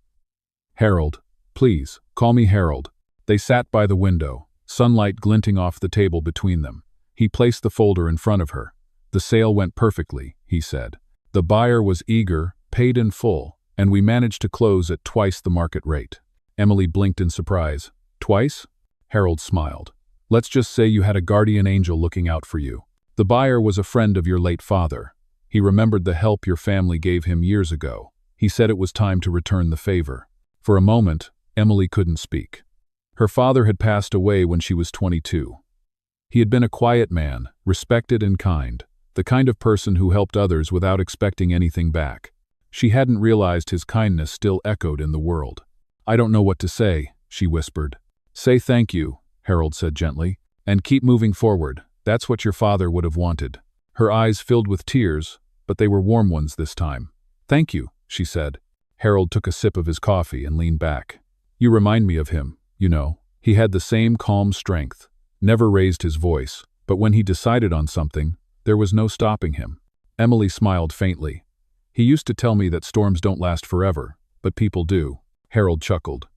"Harold, please, call me Harold." They sat by the window, sunlight glinting off the table between them. He placed the folder in front of her. "The sale went perfectly," he said. "The buyer was eager, paid in full, and we managed to close at twice the market rate." Emily blinked in surprise. "Twice?" Harold smiled. "Let's just say you had a guardian angel looking out for you. The buyer was a friend of your late father. He remembered the help your family gave him years ago. He said it was time to return the favor." For a moment, Emily couldn't speak. Her father had passed away when she was 22. He had been a quiet man, respected and kind, the kind of person who helped others without expecting anything back. She hadn't realized his kindness still echoed in the world. "I don't know what to say," she whispered. "Say thank you," Harold said gently, "and keep moving forward. That's what your father would have wanted." Her eyes filled with tears, but they were warm ones this time. "Thank you," she said. Harold took a sip of his coffee and leaned back. "You remind me of him, you know." He had the same calm strength, never raised his voice, but when he decided on something, there was no stopping him. Emily smiled faintly. "He used to tell me that storms don't last forever, but people do." Harold chuckled.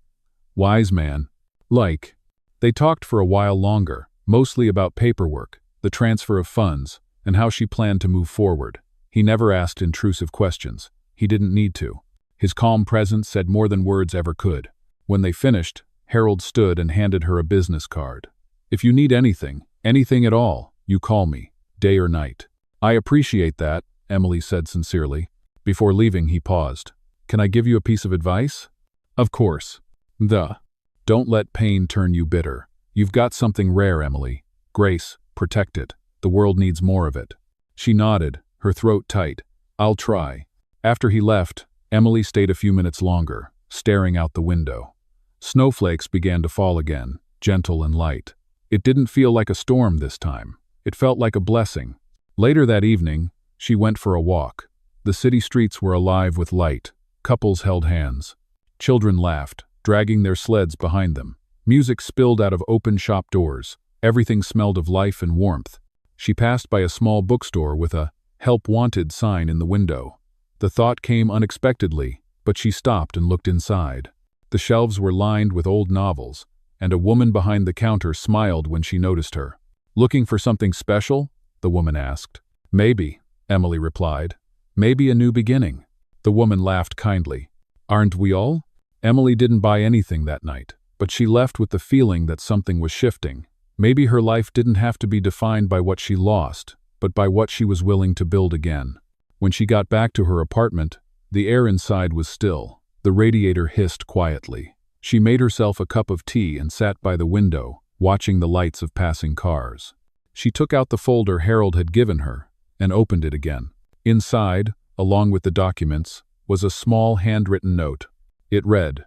"Wise man." "Like." They talked for a while longer, mostly about paperwork, the transfer of funds, and how she planned to move forward. He never asked intrusive questions. He didn't need to. His calm presence said more than words ever could. When they finished, Harold stood and handed her a business card. "If you need anything at all, you call me, day or night." "I appreciate that," Emily said sincerely. Before leaving, he paused. Can I give you a piece of advice? Of course. Don't let pain turn you bitter. You've got something rare, Emily. Grace, protect it. The world needs more of it. She nodded, her throat tight. I'll try. After he left, Emily stayed a few minutes longer, staring out the window. Snowflakes began to fall again, gentle and light. It didn't feel like a storm this time. It felt like a blessing. Later that evening, she went for a walk. The city streets were alive with light. Couples held hands. Children laughed, dragging their sleds behind them. Music spilled out of open shop doors. Everything smelled of life and warmth. She passed by a small bookstore with a "Help Wanted" sign in the window. The thought came unexpectedly, but she stopped and looked inside. The shelves were lined with old novels, and a woman behind the counter smiled when she noticed her. "Looking for something special?" the woman asked. "Maybe," Emily replied. "Maybe a new beginning." The woman laughed kindly. "Aren't we all?" Emily didn't buy anything that night, but she left with the feeling that something was shifting. Maybe her life didn't have to be defined by what she lost, but by what she was willing to build again. When she got back to her apartment, the air inside was still. The radiator hissed quietly. She made herself a cup of tea and sat by the window, watching the lights of passing cars. She took out the folder Harold had given her and opened it again. Inside, along with the documents, was a small handwritten note. It read,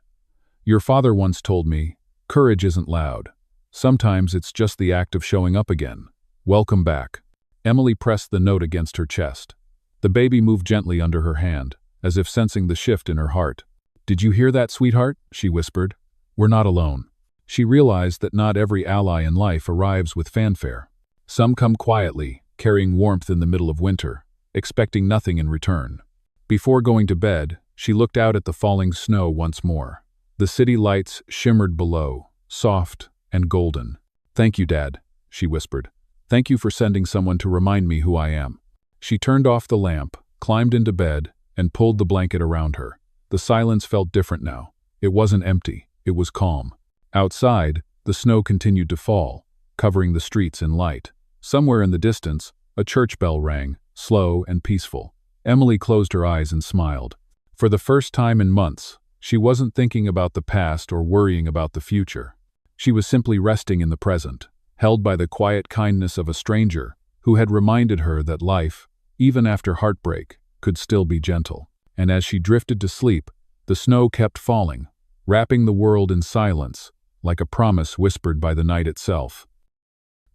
"Your father once told me, courage isn't loud. Sometimes it's just the act of showing up again. Welcome back." Emily pressed the note against her chest. The baby moved gently under her hand, as if sensing the shift in her heart. "Did you hear that, sweetheart?" she whispered. "We're not alone." She realized that not every ally in life arrives with fanfare. Some come quietly, carrying warmth in the middle of winter, expecting nothing in return. Before going to bed, she looked out at the falling snow once more. The city lights shimmered below, soft and golden. "Thank you, Dad," she whispered. "Thank you for sending someone to remind me who I am." She turned off the lamp, climbed into bed, and pulled the blanket around her. The silence felt different now. It wasn't empty, it was calm. Outside, the snow continued to fall, covering the streets in light. Somewhere in the distance, a church bell rang, slow and peaceful. Emily closed her eyes and smiled. For the first time in months, she wasn't thinking about the past or worrying about the future. She was simply resting in the present, held by the quiet kindness of a stranger who had reminded her that life, even after heartbreak, could still be gentle. And as she drifted to sleep, the snow kept falling, wrapping the world in silence, like a promise whispered by the night itself.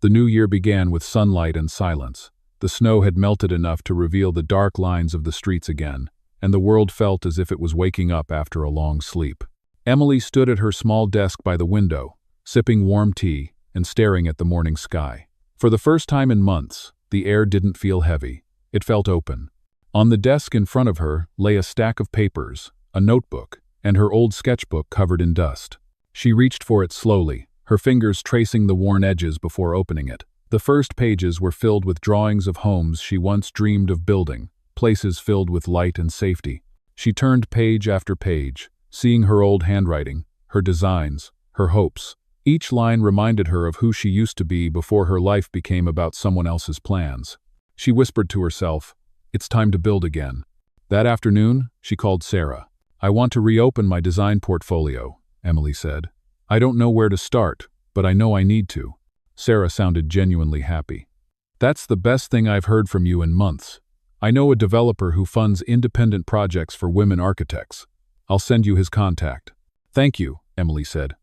The new year began with sunlight and silence. The snow had melted enough to reveal the dark lines of the streets again, and the world felt as if it was waking up after a long sleep. Emily stood at her small desk by the window, sipping warm tea and staring at the morning sky. For the first time in months, the air didn't feel heavy. It felt open. On the desk in front of her lay a stack of papers, a notebook, and her old sketchbook covered in dust. She reached for it slowly, her fingers tracing the worn edges before opening it. The first pages were filled with drawings of homes she once dreamed of building, places filled with light and safety. She turned page after page, seeing her old handwriting, her designs, her hopes. Each line reminded her of who she used to be before her life became about someone else's plans. She whispered to herself, "It's time to build again." That afternoon, she called Sarah. "I want to reopen my design portfolio," Emily said. "I don't know where to start, but I know I need to." Sarah sounded genuinely happy. "That's the best thing I've heard from you in months. I know a developer who funds independent projects for women architects. I'll send you his contact." "Thank you," Emily said.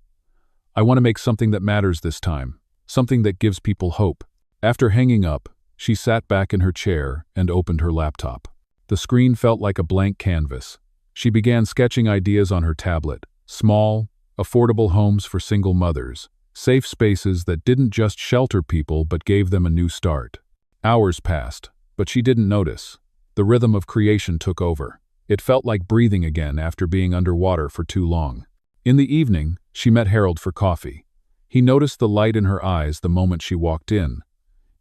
"I want to make something that matters this time, something that gives people hope." After hanging up, she sat back in her chair and opened her laptop. The screen felt like a blank canvas. She began sketching ideas on her tablet, small, affordable homes for single mothers, safe spaces that didn't just shelter people but gave them a new start. Hours passed, but she didn't notice. The rhythm of creation took over. It felt like breathing again after being underwater for too long. In the evening, she met Harold for coffee. He noticed the light in her eyes the moment she walked in.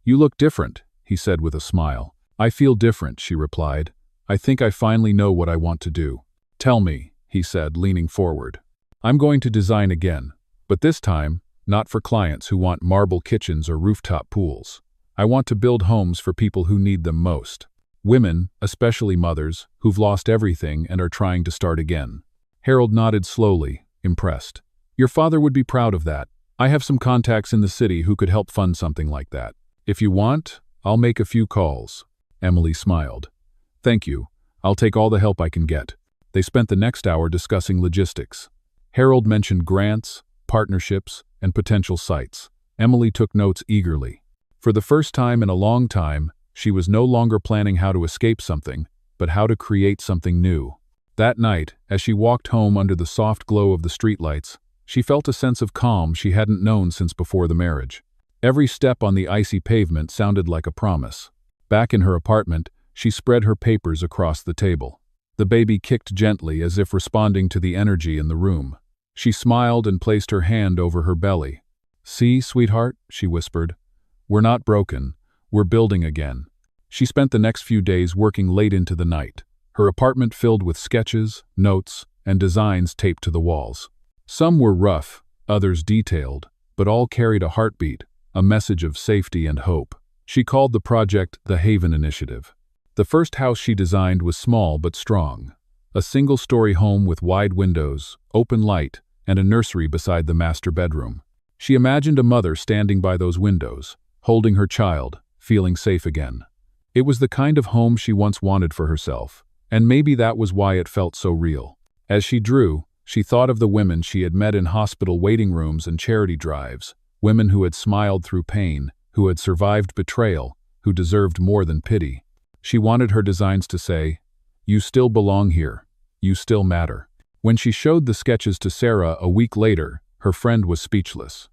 "You look different," he said with a smile. "I feel different," she replied. "I think I finally know what I want to do." "Tell me," he said, leaning forward. "I'm going to design again, but this time, not for clients who want marble kitchens or rooftop pools. I want to build homes for people who need them most." Women, especially mothers, who've lost everything and are trying to start again. Harold nodded slowly, impressed. Your father would be proud of that. I have some contacts in the city who could help fund something like that. If you want, I'll make a few calls. Emily smiled. Thank you. I'll take all the help I can get. They spent the next hour discussing logistics. Harold mentioned grants, partnerships, and potential sites. Emily took notes eagerly. For the first time in a long time, she was no longer planning how to escape something, but how to create something new. That night, as she walked home under the soft glow of the streetlights, she felt a sense of calm she hadn't known since before the marriage. Every step on the icy pavement sounded like a promise. Back in her apartment, she spread her papers across the table. The baby kicked gently as if responding to the energy in the room. She smiled and placed her hand over her belly. See, sweetheart, she whispered. We're not broken. We're building again. She spent the next few days working late into the night, her apartment filled with sketches, notes, and designs taped to the walls. Some were rough, others detailed, but all carried a heartbeat, a message of safety and hope. She called the project the Haven Initiative. The first house she designed was small but strong. A single-story home with wide windows, open light, and a nursery beside the master bedroom. She imagined a mother standing by those windows, holding her child, feeling safe again. It was the kind of home she once wanted for herself, and maybe that was why it felt so real. As she drew, she thought of the women she had met in hospital waiting rooms and charity drives, women who had smiled through pain, who had survived betrayal, who deserved more than pity. She wanted her designs to say, "You still belong here. You still matter." When she showed the sketches to Sarah a week later, her friend was speechless.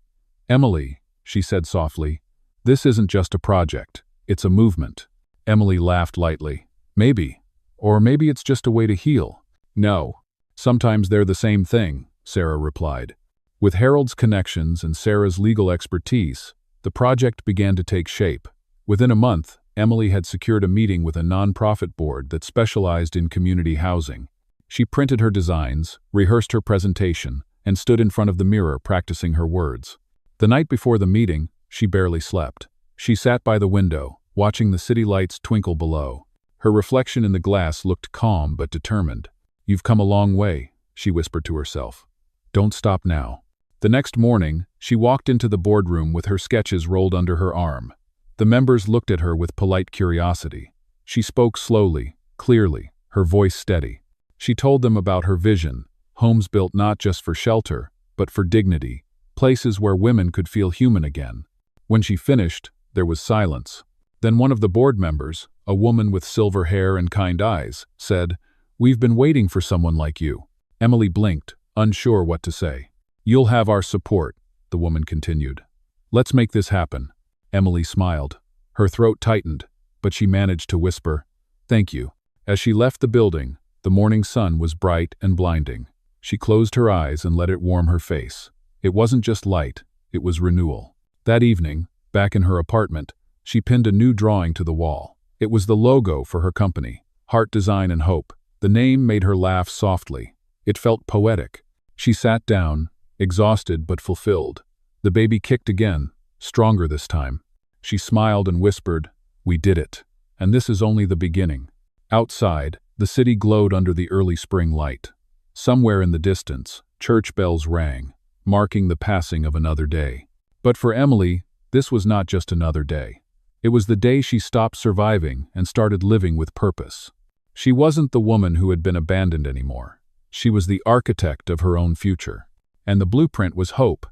"Emily," she said softly, "this isn't just a project. It's a movement." Emily laughed lightly. "Maybe. Or maybe it's just a way to heal." "No. Sometimes they're the same thing," Sarah replied. With Harold's connections and Sarah's legal expertise, the project began to take shape. Within a month, Emily had secured a meeting with a nonprofit board that specialized in community housing. She printed her designs, rehearsed her presentation, and stood in front of the mirror practicing her words. The night before the meeting, she barely slept. She sat by the window, watching the city lights twinkle below. Her reflection in the glass looked calm but determined. "You've come a long way," she whispered to herself. "Don't stop now." The next morning, she walked into the boardroom with her sketches rolled under her arm. The members looked at her with polite curiosity. She spoke slowly, clearly, her voice steady. She told them about her vision, homes built not just for shelter, but for dignity, places where women could feel human again. When she finished, there was silence. Then one of the board members, a woman with silver hair and kind eyes, said, "We've been waiting for someone like you." Emily blinked, unsure what to say. "You'll have our support," the woman continued. "Let's make this happen." Emily smiled. Her throat tightened, but she managed to whisper, "Thank you." As she left the building, the morning sun was bright and blinding. She closed her eyes and let it warm her face. It wasn't just light, it was renewal. That evening, back in her apartment, she pinned a new drawing to the wall. It was the logo for her company, Heart Design and Hope. The name made her laugh softly. It felt poetic. She sat down, exhausted but fulfilled. The baby kicked again, stronger this time. She smiled and whispered, "We did it. And this is only the beginning." Outside, the city glowed under the early spring light. Somewhere in the distance, church bells rang, marking the passing of another day. But for Emily, this was not just another day. It was the day she stopped surviving and started living with purpose. She wasn't the woman who had been abandoned anymore. She was the architect of her own future. And the blueprint was hope.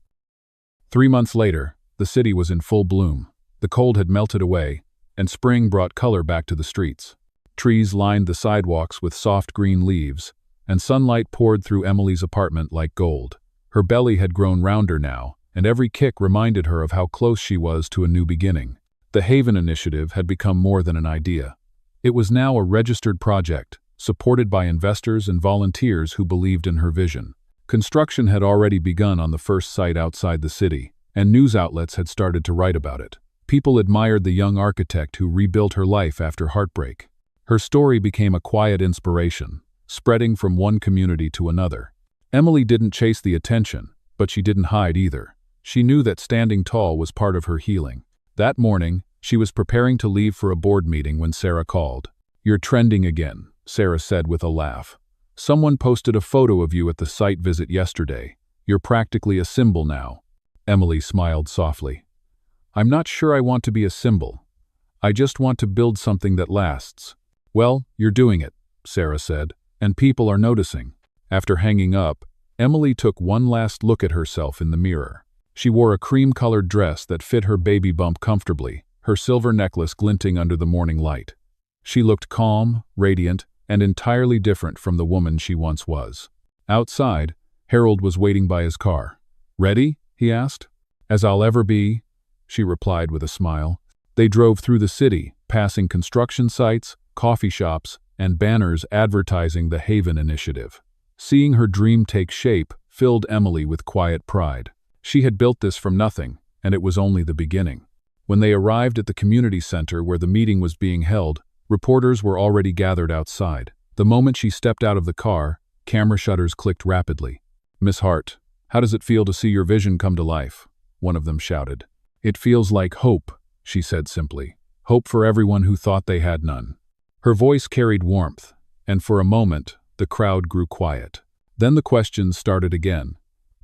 3 months later, the city was in full bloom. The cold had melted away, and spring brought color back to the streets. Trees lined the sidewalks with soft green leaves, and sunlight poured through Emily's apartment like gold. Her belly had grown rounder now, and every kick reminded her of how close she was to a new beginning. The Haven Initiative had become more than an idea. It was now a registered project, supported by investors and volunteers who believed in her vision. Construction had already begun on the first site outside the city, and news outlets had started to write about it. People admired the young architect who rebuilt her life after heartbreak. Her story became a quiet inspiration, spreading from one community to another. Emily didn't chase the attention, but she didn't hide either. She knew that standing tall was part of her healing. That morning, she was preparing to leave for a board meeting when Sarah called. "You're trending again," Sarah said with a laugh. "Someone posted a photo of you at the site visit yesterday. You're practically a symbol now." Emily smiled softly. "I'm not sure I want to be a symbol. I just want to build something that lasts." "Well, you're doing it," Sarah said, "and people are noticing." After hanging up, Emily took one last look at herself in the mirror. She wore a cream-colored dress that fit her baby bump comfortably, her silver necklace glinting under the morning light. She looked calm, radiant, and entirely different from the woman she once was. Outside, Harold was waiting by his car. "Ready?" he asked. "As I'll ever be," she replied with a smile. They drove through the city, passing construction sites, coffee shops, and banners advertising the Haven Initiative. Seeing her dream take shape filled Emily with quiet pride. She had built this from nothing, and it was only the beginning. When they arrived at the community center where the meeting was being held, reporters were already gathered outside. The moment she stepped out of the car, camera shutters clicked rapidly. "Miss Hart, how does it feel to see your vision come to life?" one of them shouted. "It feels like hope," she said simply. "Hope for everyone who thought they had none." Her voice carried warmth, and for a moment, the crowd grew quiet. Then the questions started again.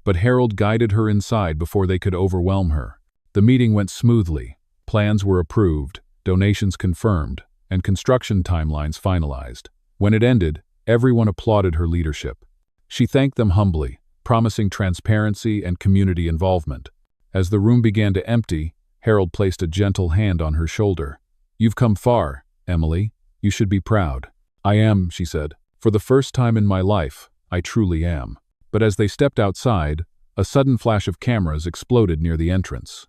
But Harold guided her inside before they could overwhelm her. The meeting went smoothly. Plans were approved, donations confirmed, and construction timelines finalized. When it ended, everyone applauded her leadership. She thanked them humbly, promising transparency and community involvement. As the room began to empty, Harold placed a gentle hand on her shoulder. "You've come far, Emily. You should be proud." "I am," she said. "For the first time in my life, I truly am." But as they stepped outside, a sudden flash of cameras exploded near the entrance.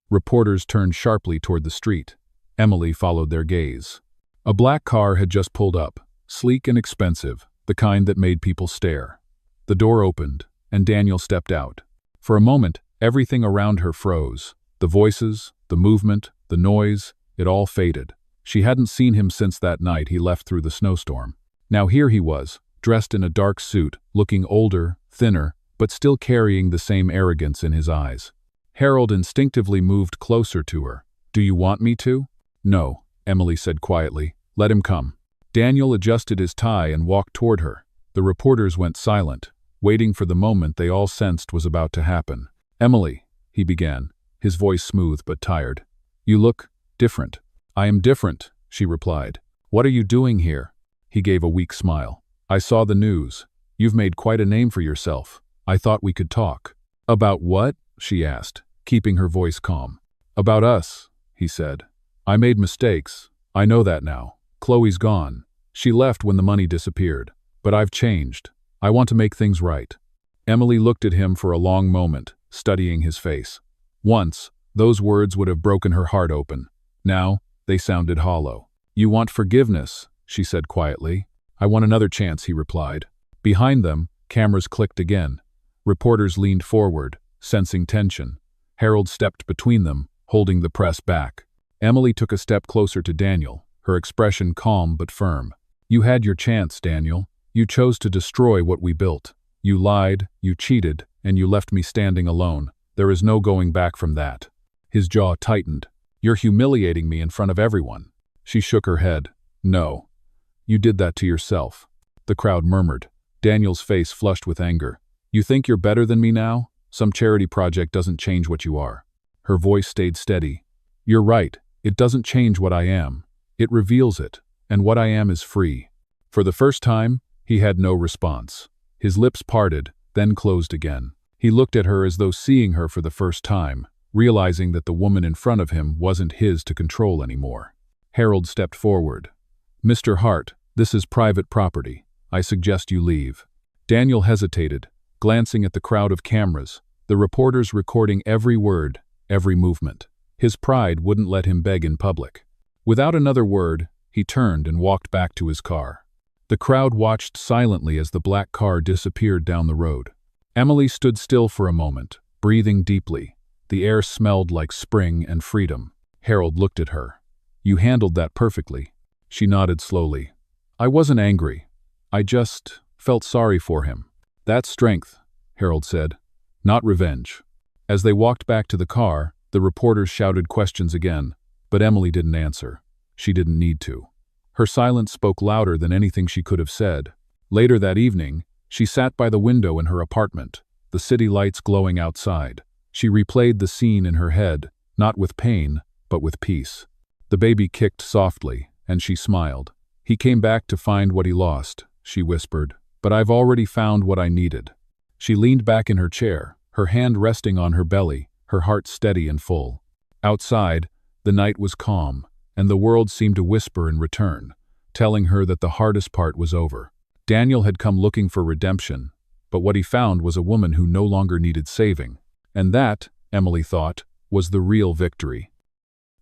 Reporters turned sharply toward the street. Emily followed their gaze. A black car had just pulled up, sleek and expensive, the kind that made people stare. The door opened, and Daniel stepped out. For a moment, everything around her froze. The voices, the movement, the noise, it all faded. She hadn't seen him since that night he left through the snowstorm. Now here he was, dressed in a dark suit, looking older, thinner, but still carrying the same arrogance in his eyes. Harold instinctively moved closer to her. "Do you want me to?" "No," Emily said quietly. "Let him come." Daniel adjusted his tie and walked toward her. The reporters went silent, waiting for the moment they all sensed was about to happen. "Emily," he began, his voice smooth but tired. "You look different." "I am different," she replied. "What are you doing here?" He gave a weak smile. "I saw the news. You've made quite a name for yourself. I thought we could talk." "About what?" she asked, keeping her voice calm. "About us," he said. "I made mistakes. I know that now. Chloe's gone. She left when the money disappeared. But I've changed. I want to make things right." Emily looked at him for a long moment, studying his face. Once, those words would have broken her heart open. Now, they sounded hollow. "You want forgiveness," she said quietly. "I want another chance," he replied. Behind them, cameras clicked again. Reporters leaned forward, sensing tension. Harold stepped between them, holding the press back. Emily took a step closer to Daniel, her expression calm but firm. "You had your chance, Daniel. You chose to destroy what we built. You lied, you cheated, and you left me standing alone. There is no going back from that." His jaw tightened. "You're humiliating me in front of everyone." She shook her head. "No. You did that to yourself." The crowd murmured. Daniel's face flushed with anger. "You think you're better than me now? Some charity project doesn't change what you are." Her voice stayed steady. "You're right. It doesn't change what I am. It reveals it, and what I am is free." For the first time, he had no response. His lips parted, then closed again. He looked at her as though seeing her for the first time, realizing that the woman in front of him wasn't his to control anymore. Harold stepped forward. "Mr. Hart, this is private property. I suggest you leave." Daniel hesitated, glancing at the crowd of cameras, the reporters recording every word, every movement. His pride wouldn't let him beg in public. Without another word, he turned and walked back to his car. The crowd watched silently as the black car disappeared down the road. Emily stood still for a moment, breathing deeply. The air smelled like spring and freedom. Harold looked at her. "You handled that perfectly." She nodded slowly. "I wasn't angry. I just felt sorry for him." "That's strength," Harold said, "not revenge." As they walked back to the car, the reporters shouted questions again, but Emily didn't answer. She didn't need to. Her silence spoke louder than anything she could have said. Later that evening, she sat by the window in her apartment, the city lights glowing outside. She replayed the scene in her head, not with pain, but with peace. The baby kicked softly, and she smiled. "He came back to find what he lost," she whispered, "but I've already found what I needed." She leaned back in her chair, her hand resting on her belly, her heart steady and full. Outside, the night was calm, and the world seemed to whisper in return, telling her that the hardest part was over. Daniel had come looking for redemption, but what he found was a woman who no longer needed saving. And that, Emily thought, was the real victory.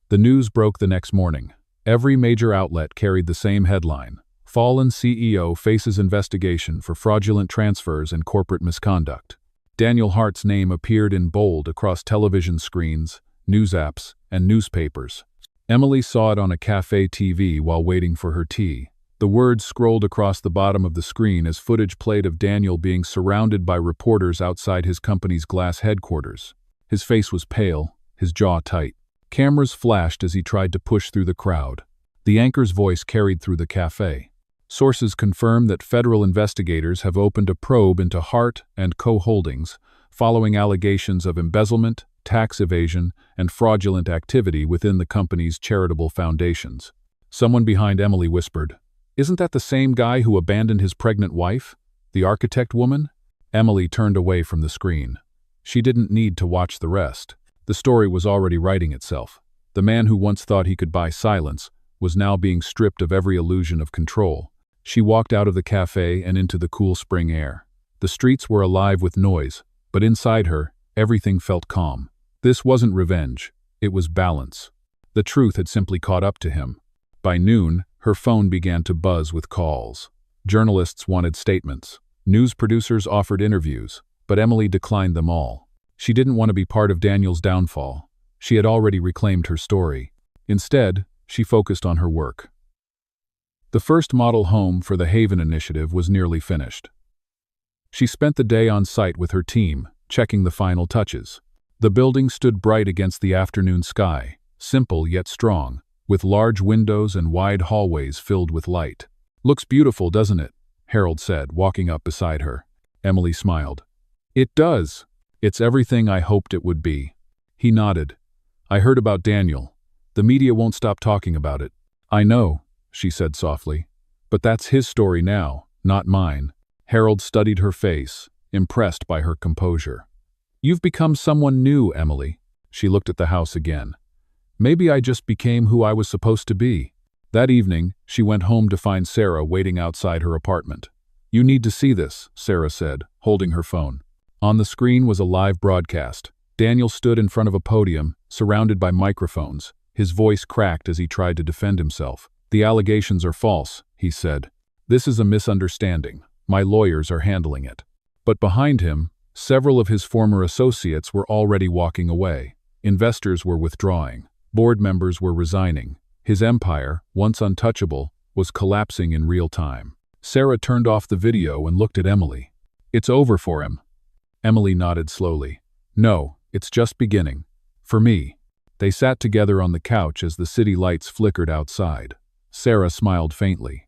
The news broke the next morning. Every major outlet carried the same headline: "Fallen CEO faces investigation for fraudulent transfers and corporate misconduct." Daniel Hart's name appeared in bold across television screens, news apps, and newspapers. Emily saw it on a cafe TV while waiting for her tea. The words scrolled across the bottom of the screen as footage played of Daniel being surrounded by reporters outside his company's glass headquarters. His face was pale, his jaw tight. Cameras flashed as he tried to push through the crowd. The anchor's voice carried through the cafe. Sources confirm that federal investigators have opened a probe into Hart and Co-Holdings, following allegations of embezzlement, tax evasion, and fraudulent activity within the company's charitable foundations. Someone behind Emily whispered, "Isn't that the same guy who abandoned his pregnant wife? The architect woman?" Emily turned away from the screen. She didn't need to watch the rest. The story was already writing itself. The man who once thought he could buy silence was now being stripped of every illusion of control. She walked out of the cafe and into the cool spring air. The streets were alive with noise, but inside her, everything felt calm. This wasn't revenge, it was balance. The truth had simply caught up to him. By noon, her phone began to buzz with calls. Journalists wanted statements. News producers offered interviews, but Emily declined them all. She didn't want to be part of Daniel's downfall. She had already reclaimed her story. Instead, she focused on her work. The first model home for the Haven Initiative was nearly finished. She spent the day on site with her team, checking the final touches. The building stood bright against the afternoon sky, simple yet strong, with large windows and wide hallways filled with light. "Looks beautiful, doesn't it?" Harold said, walking up beside her. Emily smiled. "It does. It's everything I hoped it would be." He nodded. "I heard about Daniel. The media won't stop talking about it." "I know," she said softly. "But that's his story now, not mine." Harold studied her face, impressed by her composure. "You've become someone new, Emily." She looked at the house again. "Maybe I just became who I was supposed to be." That evening, she went home to find Sarah waiting outside her apartment. "You need to see this," Sarah said, holding her phone. On the screen was a live broadcast. Daniel stood in front of a podium, surrounded by microphones. His voice cracked as he tried to defend himself. "The allegations are false," he said. "This is a misunderstanding. My lawyers are handling it." But behind him, several of his former associates were already walking away. Investors were withdrawing. Board members were resigning. His empire, once untouchable, was collapsing in real time. Sarah turned off the video and looked at Emily. "It's over for him." Emily nodded slowly. "No, it's just beginning. For me." They sat together on the couch as the city lights flickered outside. Sarah smiled faintly.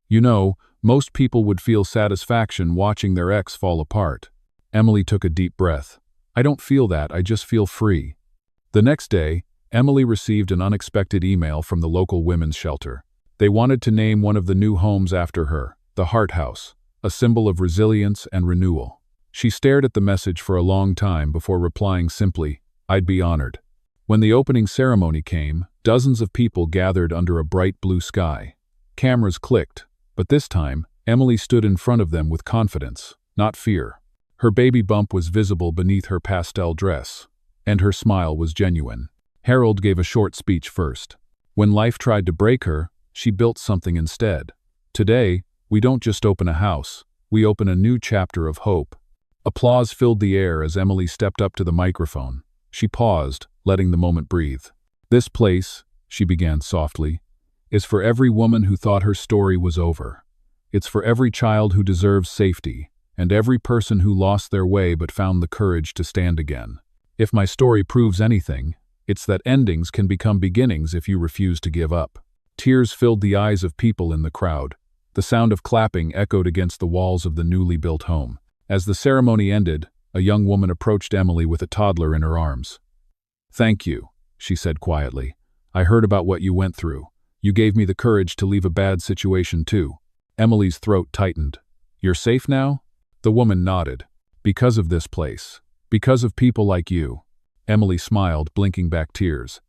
"You know, most people would feel satisfaction watching their ex fall apart." Emily took a deep breath. "I don't feel that, I just feel free." The next day, Emily received an unexpected email from the local women's shelter. They wanted to name one of the new homes after her, the Hart House, a symbol of resilience and renewal. She stared at the message for a long time before replying simply, "I'd be honored." When the opening ceremony came, dozens of people gathered under a bright blue sky. Cameras clicked, but this time, Emily stood in front of them with confidence, not fear. Her baby bump was visible beneath her pastel dress, and her smile was genuine. Harold gave a short speech first. When life tried to break her, she built something instead. "Today, we don't just open a house, we open a new chapter of hope." Applause filled the air as Emily stepped up to the microphone. She paused, letting the moment breathe. "This place," she began softly, "is for every woman who thought her story was over. It's for every child who deserves safety, and every person who lost their way but found the courage to stand again. If my story proves anything, it's that endings can become beginnings if you refuse to give up." Tears filled the eyes of people in the crowd. The sound of clapping echoed against the walls of the newly built home. As the ceremony ended, a young woman approached Emily with a toddler in her arms. "Thank you," she said quietly. "I heard about what you went through. You gave me the courage to leave a bad situation too." Emily's throat tightened. "You're safe now?" The woman nodded. "Because of this place. Because of people like you." Emily smiled, blinking back tears.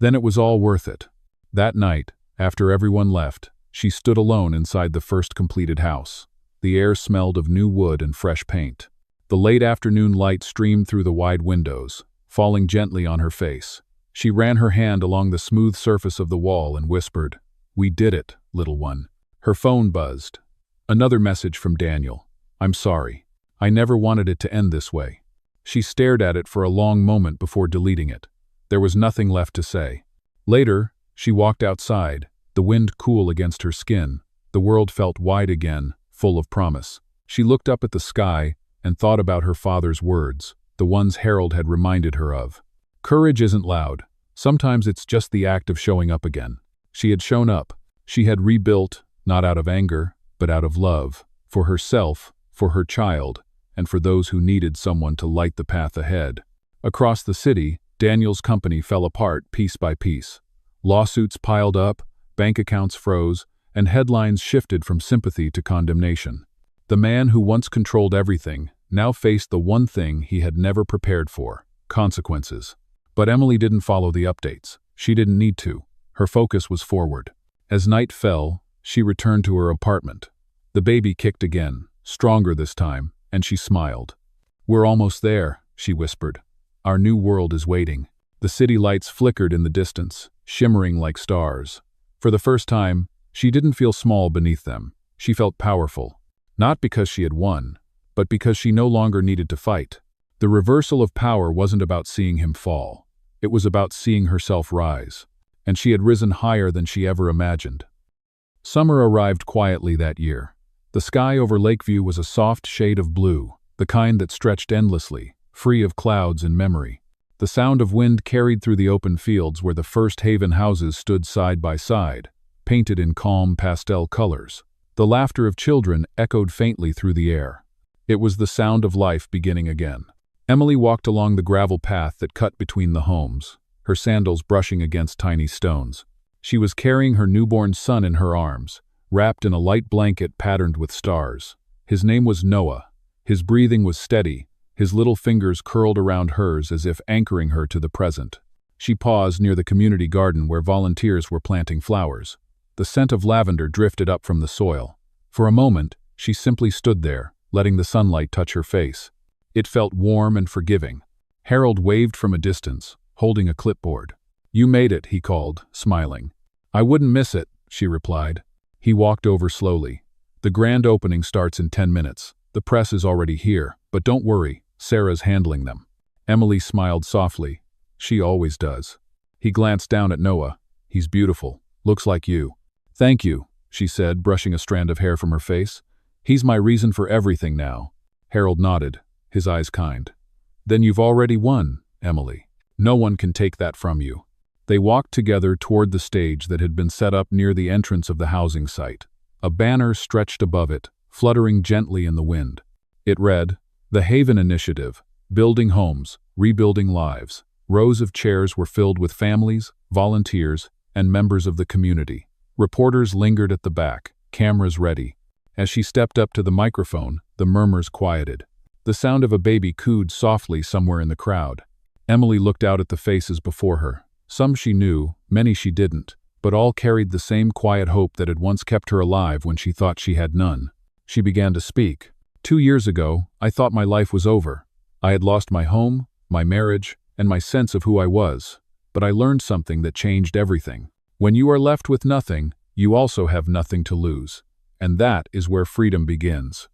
Then it was all worth it. That night, after everyone left, she stood alone inside the first completed house. The air smelled of new wood and fresh paint. The late afternoon light streamed through the wide windows, falling gently on her face. She ran her hand along the smooth surface of the wall and whispered, "We did it, little one." Her phone buzzed. Another message from Daniel. "I'm sorry. I never wanted it to end this way." She stared at it for a long moment before deleting it. There was nothing left to say. Later, she walked outside, the wind cool against her skin. The world felt wide again, full of promise. She looked up at the sky and thought about her father's words, the ones Harold had reminded her of. Courage isn't loud. Sometimes it's just the act of showing up again. She had shown up. She had rebuilt, not out of anger, but out of love, for herself, for her child, and for those who needed someone to light the path ahead. Across the city, Daniel's company fell apart piece by piece. Lawsuits piled up, bank accounts froze, and headlines shifted from sympathy to condemnation. The man who once controlled everything now faced the one thing he had never prepared for: consequences. But Emily didn't follow the updates. She didn't need to. Her focus was forward. As night fell, she returned to her apartment. The baby kicked again, stronger this time, and she smiled. "We're almost there," she whispered. "Our new world is waiting." The city lights flickered in the distance, shimmering like stars. For the first time, she didn't feel small beneath them. She felt powerful. Not because she had won, but because she no longer needed to fight. The reversal of power wasn't about seeing him fall. It was about seeing herself rise. And she had risen higher than she ever imagined. Summer arrived quietly that year. The sky over Lakeview was a soft shade of blue, the kind that stretched endlessly, free of clouds and memory. The sound of wind carried through the open fields where the first Haven houses stood side by side, painted in calm pastel colors. The laughter of children echoed faintly through the air. It was the sound of life beginning again. Emily walked along the gravel path that cut between the homes, her sandals brushing against tiny stones. She was carrying her newborn son in her arms, wrapped in a light blanket patterned with stars. His name was Noah. His breathing was steady, his little fingers curled around hers as if anchoring her to the present. She paused near the community garden where volunteers were planting flowers. The scent of lavender drifted up from the soil. For a moment, she simply stood there, letting the sunlight touch her face. It felt warm and forgiving. Harold waved from a distance, holding a clipboard. "You made it," he called, smiling. "I wouldn't miss it," she replied. He walked over slowly. "The grand opening starts in 10 minutes. The press is already here, but don't worry, Sarah's handling them." Emily smiled softly. She always does. He glanced down at Noah. "He's beautiful. Looks like you." "Thank you," she said, brushing a strand of hair from her face. "He's my reason for everything now." Harold nodded, his eyes kind. "Then you've already won, Emily. No one can take that from you." They walked together toward the stage that had been set up near the entrance of the housing site. A banner stretched above it, fluttering gently in the wind. It read, "The Haven Initiative, Building Homes, Rebuilding Lives." Rows of chairs were filled with families, volunteers, and members of the community. Reporters lingered at the back, cameras ready. As she stepped up to the microphone, the murmurs quieted. The sound of a baby cooed softly somewhere in the crowd. Emily looked out at the faces before her. Some she knew, many she didn't, but all carried the same quiet hope that had once kept her alive when she thought she had none. She began to speak. "2 years ago, I thought my life was over. I had lost my home, my marriage, and my sense of who I was. But I learned something that changed everything. When you are left with nothing, you also have nothing to lose. And that is where freedom begins."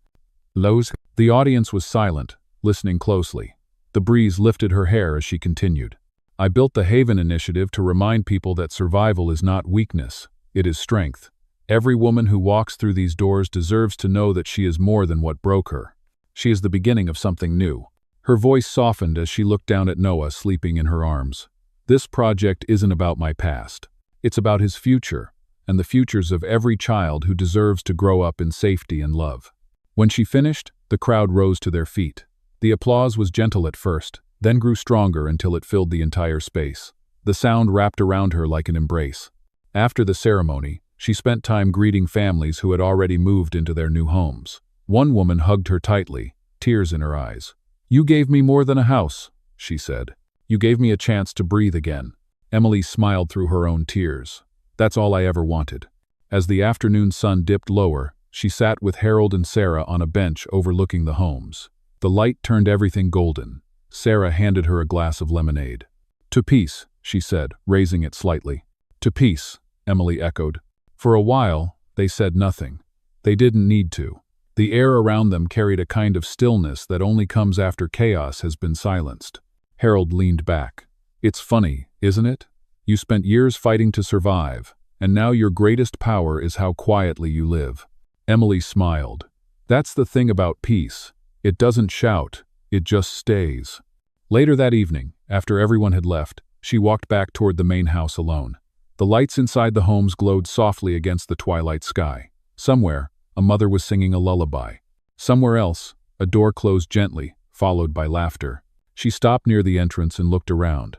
The audience was silent, listening closely. The breeze lifted her hair as she continued. "I built the Haven Initiative to remind people that survival is not weakness, it is strength. Every woman who walks through these doors deserves to know that she is more than what broke her. She is the beginning of something new." Her voice softened as she looked down at Noah sleeping in her arms. "This project isn't about my past. It's about his future, and the futures of every child who deserves to grow up in safety and love. When she finished, the crowd rose to their feet. The applause was gentle at first, then grew stronger until it filled the entire space. The sound wrapped around her like an embrace. After the ceremony, she spent time greeting families who had already moved into their new homes. One woman hugged her tightly, tears in her eyes. "You gave me more than a house," she said. "You gave me a chance to breathe again." Emily smiled through her own tears. "That's all I ever wanted." As the afternoon sun dipped lower, she sat with Harold and Sarah on a bench overlooking the homes. The light turned everything golden. Sarah handed her a glass of lemonade. "To peace," she said, raising it slightly. "To peace," Emily echoed. For a while, they said nothing. They didn't need to. The air around them carried a kind of stillness that only comes after chaos has been silenced. Harold leaned back. "It's funny, isn't it? You spent years fighting to survive, and now your greatest power is how quietly you live." Emily smiled. "That's the thing about peace. It doesn't shout, it just stays." Later that evening, after everyone had left, she walked back toward the main house alone. The lights inside the homes glowed softly against the twilight sky. Somewhere, a mother was singing a lullaby. Somewhere else, a door closed gently, followed by laughter. She stopped near the entrance and looked around.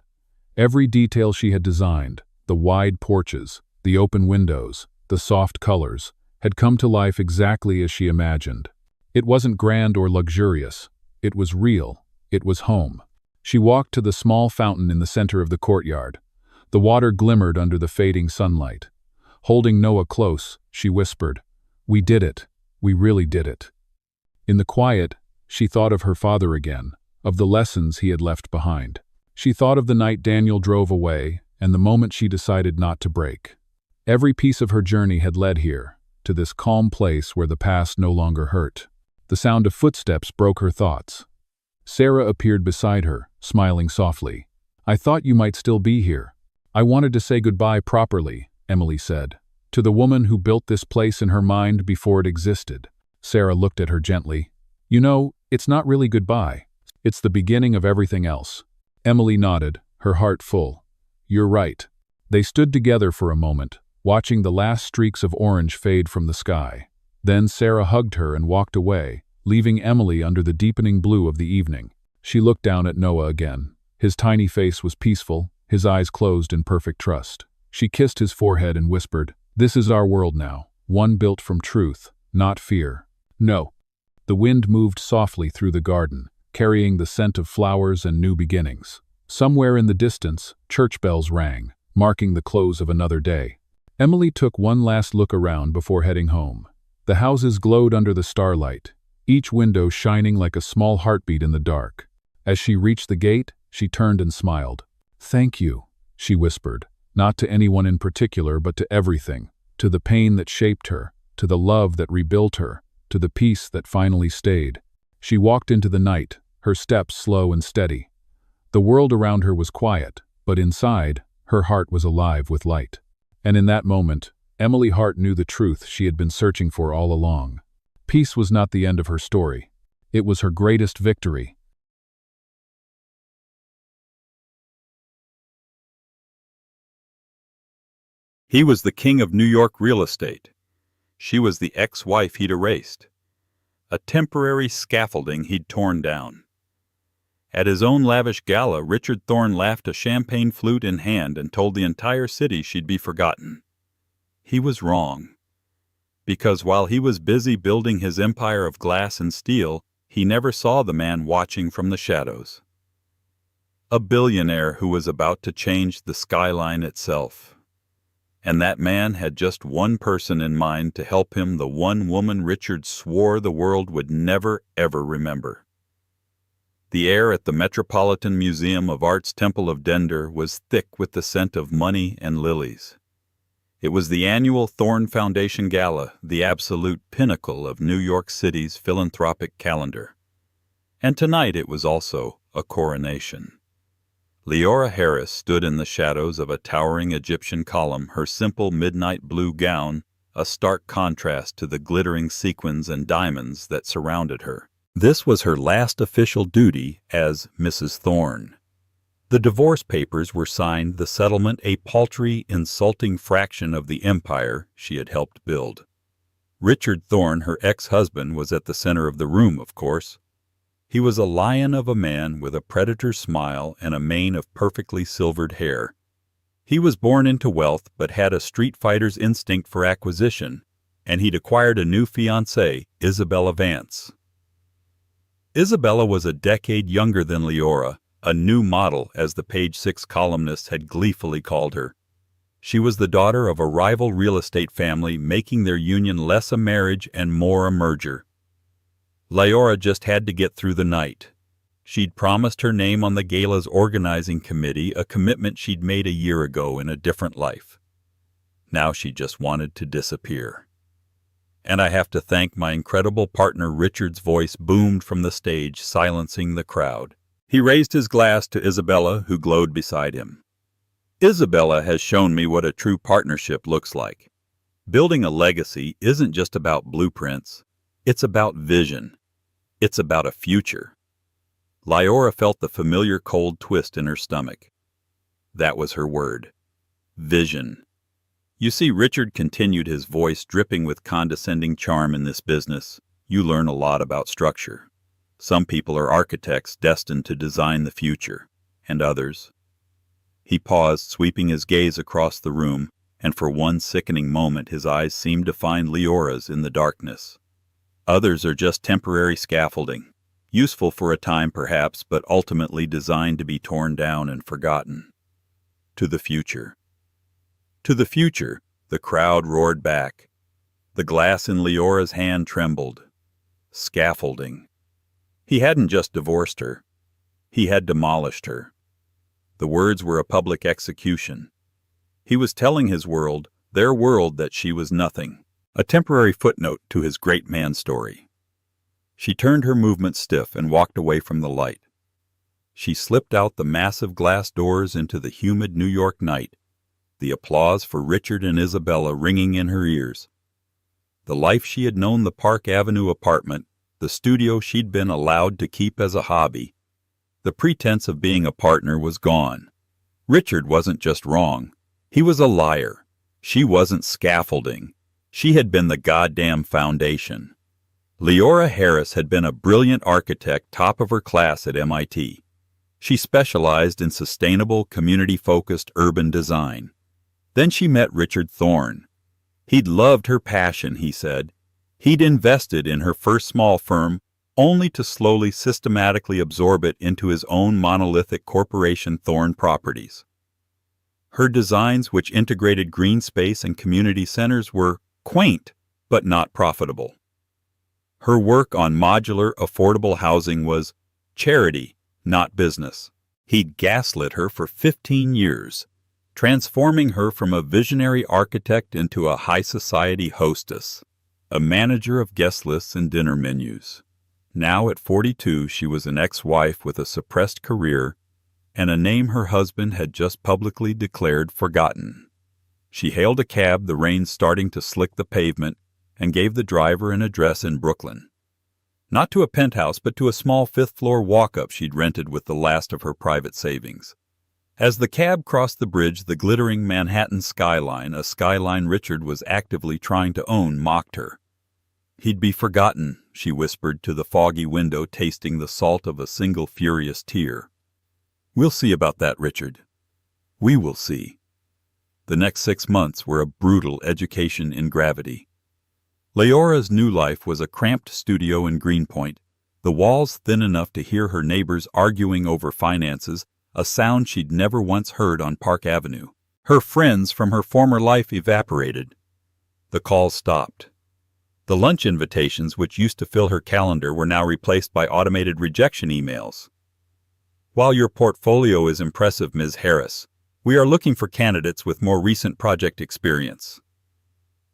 Every detail she had designed, the wide porches, the open windows, the soft colors, had come to life exactly as she imagined. It wasn't grand or luxurious. It was real. It was home. She walked to the small fountain in the center of the courtyard. The water glimmered under the fading sunlight. Holding Noah close, she whispered, "We did it. We really did it." In the quiet, she thought of her father again, of the lessons he had left behind. She thought of the night Daniel drove away, and the moment she decided not to break. Every piece of her journey had led here, to this calm place where the past no longer hurt. The sound of footsteps broke her thoughts. Sarah appeared beside her, smiling softly. "I thought you might still be here." "I wanted to say goodbye properly," Emily said, "to the woman who built this place in her mind before it existed." Sarah looked at her gently. "You know, it's not really goodbye. It's the beginning of everything else." Emily nodded, her heart full. "You're right." They stood together for a moment, watching the last streaks of orange fade from the sky. Then Sarah hugged her and walked away, leaving Emily under the deepening blue of the evening. She looked down at Noah again. His tiny face was peaceful, his eyes closed in perfect trust. She kissed his forehead and whispered, "This is our world now, one built from truth, not fear." "No." The wind moved softly through the garden, carrying the scent of flowers and new beginnings. Somewhere in the distance, church bells rang, marking the close of another day. Emily took one last look around before heading home. The houses glowed under the starlight, each window shining like a small heartbeat in the dark. As she reached the gate, she turned and smiled. "Thank you," she whispered, not to anyone in particular but to everything, to the pain that shaped her, to the love that rebuilt her, to the peace that finally stayed. She walked into the night, her steps slow and steady. The world around her was quiet, but inside, her heart was alive with light. And in that moment, Emily Hart knew the truth she had been searching for all along. Peace was not the end of her story. It was her greatest victory. He was the king of New York real estate. She was the ex-wife he'd erased. A temporary scaffolding he'd torn down. At his own lavish gala, Richard Thorne laughed a champagne flute in hand and told the entire city she'd be forgotten. He was wrong. Because while he was busy building his empire of glass and steel, he never saw the man watching from the shadows. A billionaire who was about to change the skyline itself. And that man had just one person in mind to help him, the one woman Richard swore the world would never, ever remember. The air at the Metropolitan Museum of Art's Temple of Dender was thick with the scent of money and lilies. It was the annual Thorne Foundation Gala, the absolute pinnacle of New York City's philanthropic calendar. And tonight it was also a coronation. Leora Harris stood in the shadows of a towering Egyptian column, her simple midnight blue gown a stark contrast to the glittering sequins and diamonds that surrounded her. This was her last official duty as Mrs. Thorne. The divorce papers were signed, the settlement a paltry, insulting fraction of the empire she had helped build. Richard Thorne, her ex-husband, was at the center of the room, of course. He was a lion of a man with a predator's smile and a mane of perfectly silvered hair. He was born into wealth but had a street fighter's instinct for acquisition, and he'd acquired a new fiancée, Isabella Vance. Isabella was a decade younger than Leora, a new model, as the Page Six columnists had gleefully called her. She was the daughter of a rival real estate family, making their union less a marriage and more a merger. Leora just had to get through the night. She'd promised her name on the gala's organizing committee, a commitment she'd made a year ago in a different life. Now she just wanted to disappear. And I have to thank my incredible partner. Richard's voice boomed from the stage, silencing the crowd. He raised his glass to Isabella, who glowed beside him. Isabella has shown me what a true partnership looks like. Building a legacy isn't just about blueprints. It's about vision. It's about a future. Leora felt the familiar cold twist in her stomach. That was her word. Vision. You see, Richard continued, his voice dripping with condescending charm, in this business, you learn a lot about structure. Some people are architects destined to design the future, and others. He paused, sweeping his gaze across the room, and for one sickening moment his eyes seemed to find Leora's in the darkness. Others are just temporary scaffolding, useful for a time perhaps, but ultimately designed to be torn down and forgotten. To the future. To the future, the crowd roared back. The glass in Leora's hand trembled. Scaffolding. He hadn't just divorced her. He had demolished her. The words were a public execution. He was telling his world, their world, that she was nothing. A temporary footnote to his great man story. She turned her movement stiff and walked away from the light. She slipped out the massive glass doors into the humid New York night, the applause for Richard and Isabella ringing in her ears. The life she had known, the Park Avenue apartment, the studio she'd been allowed to keep as a hobby, the pretense of being a partner, was gone. Richard wasn't just wrong. He was a liar. She wasn't scaffolding. She had been the goddamn foundation. Leora Harris had been a brilliant architect, top of her class at MIT. She specialized in sustainable, community-focused urban design. Then she met Richard Thorne. He'd loved her passion, he said. He'd invested in her first small firm, only to slowly, systematically absorb it into his own monolithic corporation, Thorne Properties. Her designs, which integrated green space and community centers, were quaint, but not profitable. Her work on modular, affordable housing was charity, not business. He'd gaslit her for 15 years, transforming her from a visionary architect into a high society hostess, a manager of guest lists and dinner menus. Now at 42, she was an ex-wife with a suppressed career and a name her husband had just publicly declared forgotten. She hailed a cab, the rain starting to slick the pavement, and gave the driver an address in Brooklyn. Not to a penthouse, but to a small fifth-floor walk-up she'd rented with the last of her private savings. As the cab crossed the bridge, the glittering Manhattan skyline, a skyline Richard was actively trying to own, mocked her. He'd be forgotten, she whispered to the foggy window, tasting the salt of a single furious tear. We'll see about that, Richard. We will see. The next 6 months were a brutal education in gravity. Leora's new life was a cramped studio in Greenpoint, the walls thin enough to hear her neighbors arguing over finances, a sound she'd never once heard on Park Avenue. Her friends from her former life evaporated. The calls stopped. The lunch invitations, which used to fill her calendar, were now replaced by automated rejection emails. While your portfolio is impressive, Ms. Harris, we are looking for candidates with more recent project experience.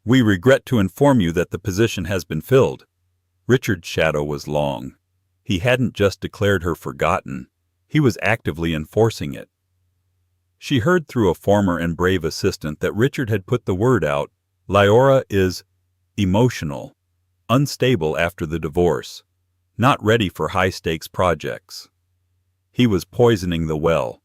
We regret to inform you that the position has been filled. Richard's shadow was long. He hadn't just declared her forgotten. He was actively enforcing it. She heard through a former and brave assistant that Richard had put the word out. Leora is emotional, unstable after the divorce, not ready for high-stakes projects. He was poisoning the well.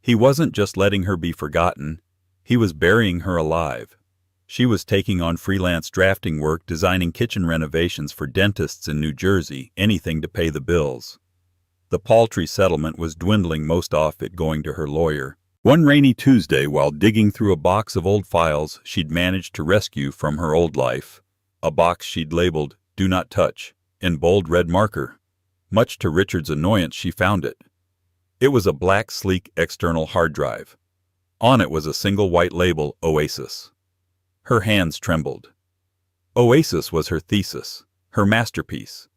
He wasn't just letting her be forgotten, he was burying her alive. She was taking on freelance drafting work, designing kitchen renovations for dentists in New Jersey, anything to pay the bills. The paltry settlement was dwindling, most of it going to her lawyer. One rainy Tuesday, while digging through a box of old files she'd managed to rescue from her old life, a box she'd labeled, "Do Not Touch," in bold red marker. Much to Richard's annoyance, she found it. It was a black, sleek external hard drive. On it was a single white label, Oasis. Her hands trembled. Oasis was her thesis, her masterpiece,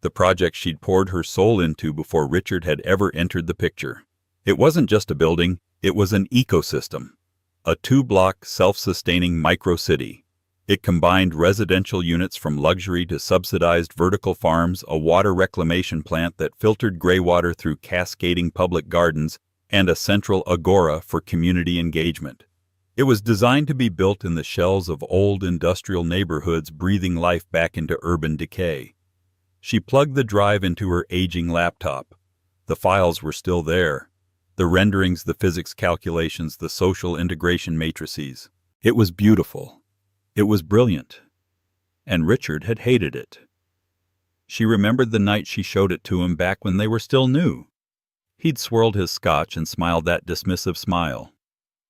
the project she'd poured her soul into before Richard had ever entered the picture. It wasn't just a building, it was an ecosystem, a 2-block, self-sustaining micro-city. It combined residential units from luxury to subsidized vertical farms, a water reclamation plant that filtered gray water through cascading public gardens, and a central agora for community engagement. It was designed to be built in the shells of old industrial neighborhoods, breathing life back into urban decay. She plugged the drive into her aging laptop. The files were still there. The renderings, the physics calculations, the social integration matrices. It was beautiful. It was brilliant. And Richard had hated it. She remembered the night she showed it to him back when they were still new. He'd swirled his scotch and smiled that dismissive smile.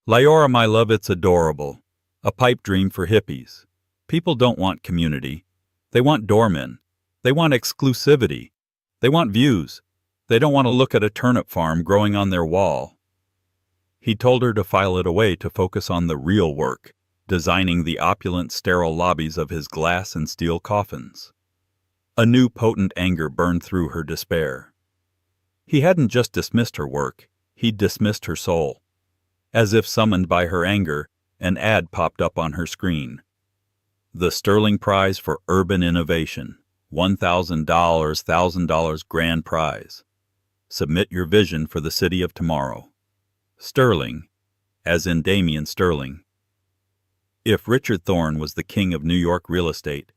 "Lyora, my love, it's adorable. A pipe dream for hippies. People don't want community. They want doormen. They want exclusivity. They want views. They don't want to look at a turnip farm growing on their wall." He told her to file it away to focus on the real work, designing the opulent, sterile lobbies of his glass and steel coffins. A new potent anger burned through her despair. He hadn't just dismissed her work, he'd dismissed her soul. As if summoned by her anger, an ad popped up on her screen. The Sterling Prize for Urban Innovation. $1,000 grand prize. Submit your vision for the city of tomorrow. Sterling, as in Damien Sterling. If Richard Thorne was the king of New York real estate,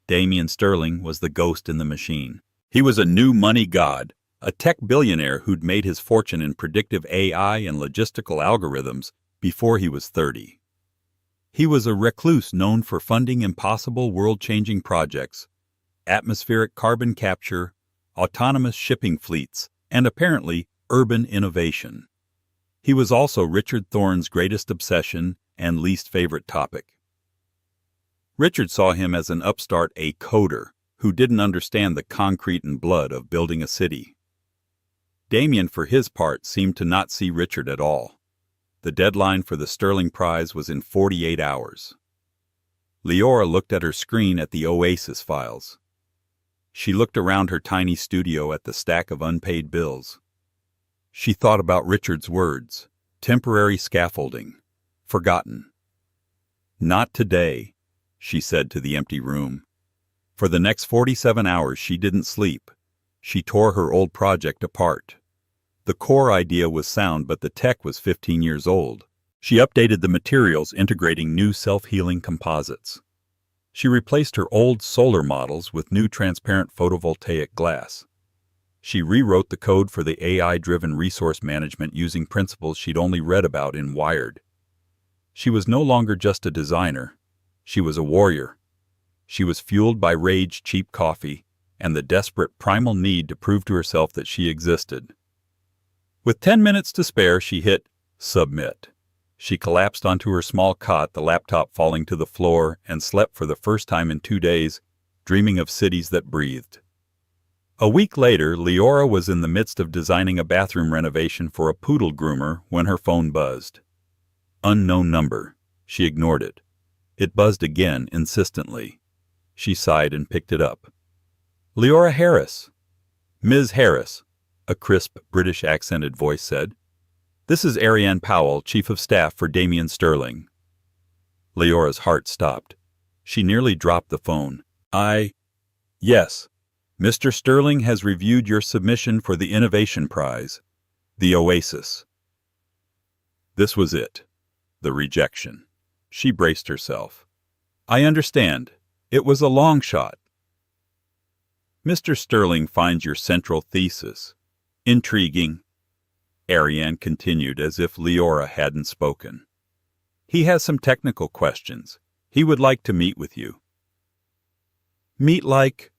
Damien Sterling was the ghost in the machine. He was a new money god, a tech billionaire who'd made his fortune in predictive AI and logistical algorithms before he was 30. He was a recluse known for funding impossible world-changing projects, atmospheric carbon capture, autonomous shipping fleets, and apparently urban innovation. He was also Richard Thorne's greatest obsession and least favorite topic. Richard saw him as an upstart, a coder, who didn't understand the concrete and blood of building a city. Damien, for his part, seemed to not see Richard at all. The deadline for the Sterling Prize was in 48 hours. Lyora looked at her screen at the Oasis files. She looked around her tiny studio at the stack of unpaid bills. She thought about Richard's words, temporary scaffolding, forgotten. "Not today," she said to the empty room. For the next 47 hours she didn't sleep. She tore her old project apart. The core idea was sound, but the tech was 15 years old. She updated the materials, integrating new self-healing composites. She replaced her old solar models with new transparent photovoltaic glass. She rewrote the code for the AI-driven resource management using principles she'd only read about in Wired. She was no longer just a designer. She was a warrior. She was fueled by rage, cheap coffee, and the desperate primal need to prove to herself that she existed. With 10 minutes to spare, she hit submit. She collapsed onto her small cot, the laptop falling to the floor, and slept for the first time in 2 days, dreaming of cities that breathed. A week later, Lyora was in the midst of designing a bathroom renovation for a poodle groomer when her phone buzzed. Unknown number. She ignored it. It buzzed again, insistently. She sighed and picked it up. "Lyora Harris." "Ms. Harris," a crisp, British-accented voice said. "This is Ariane Powell, Chief of Staff for Damien Sterling." Lyora's heart stopped. She nearly dropped the phone. Yes. Mr. Sterling has reviewed your submission for the Innovation Prize, the Oasis." This was it. The rejection. She braced herself. "I understand. It was a long shot." "Mr. Sterling finds your central thesis intriguing, Ariane continued as if Leora hadn't spoken. He has some technical questions. He would like to meet with you. Meet like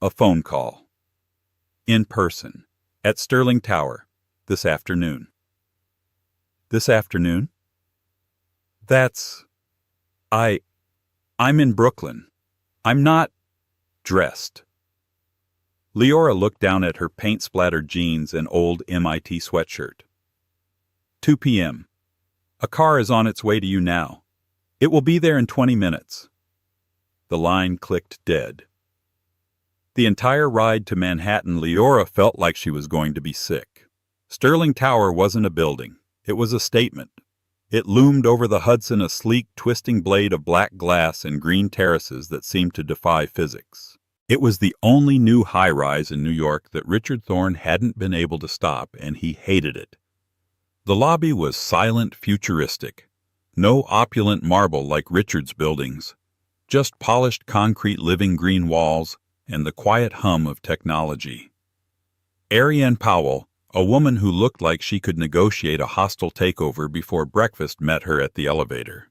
a phone call. In person. At Sterling Tower. This afternoon. This afternoon? I'm in Brooklyn. I'm not dressed. Leora looked down at her paint-splattered jeans and old MIT sweatshirt. 2 p.m. A car is on its way to you now. It will be there in 20 minutes. The line clicked dead. The entire ride to Manhattan, Leora felt like she was going to be sick. Sterling Tower wasn't a building. It was a statement. It loomed over the Hudson, a sleek, twisting blade of black glass and green terraces that seemed to defy physics. It was the only new high-rise in New York that Richard Thorne hadn't been able to stop, and he hated it. The lobby was silent, futuristic. No opulent marble like Richard's buildings. Just polished concrete living green walls and the quiet hum of technology. Ariane Powell, a woman who looked like she could negotiate a hostile takeover before breakfast, met her at the elevator.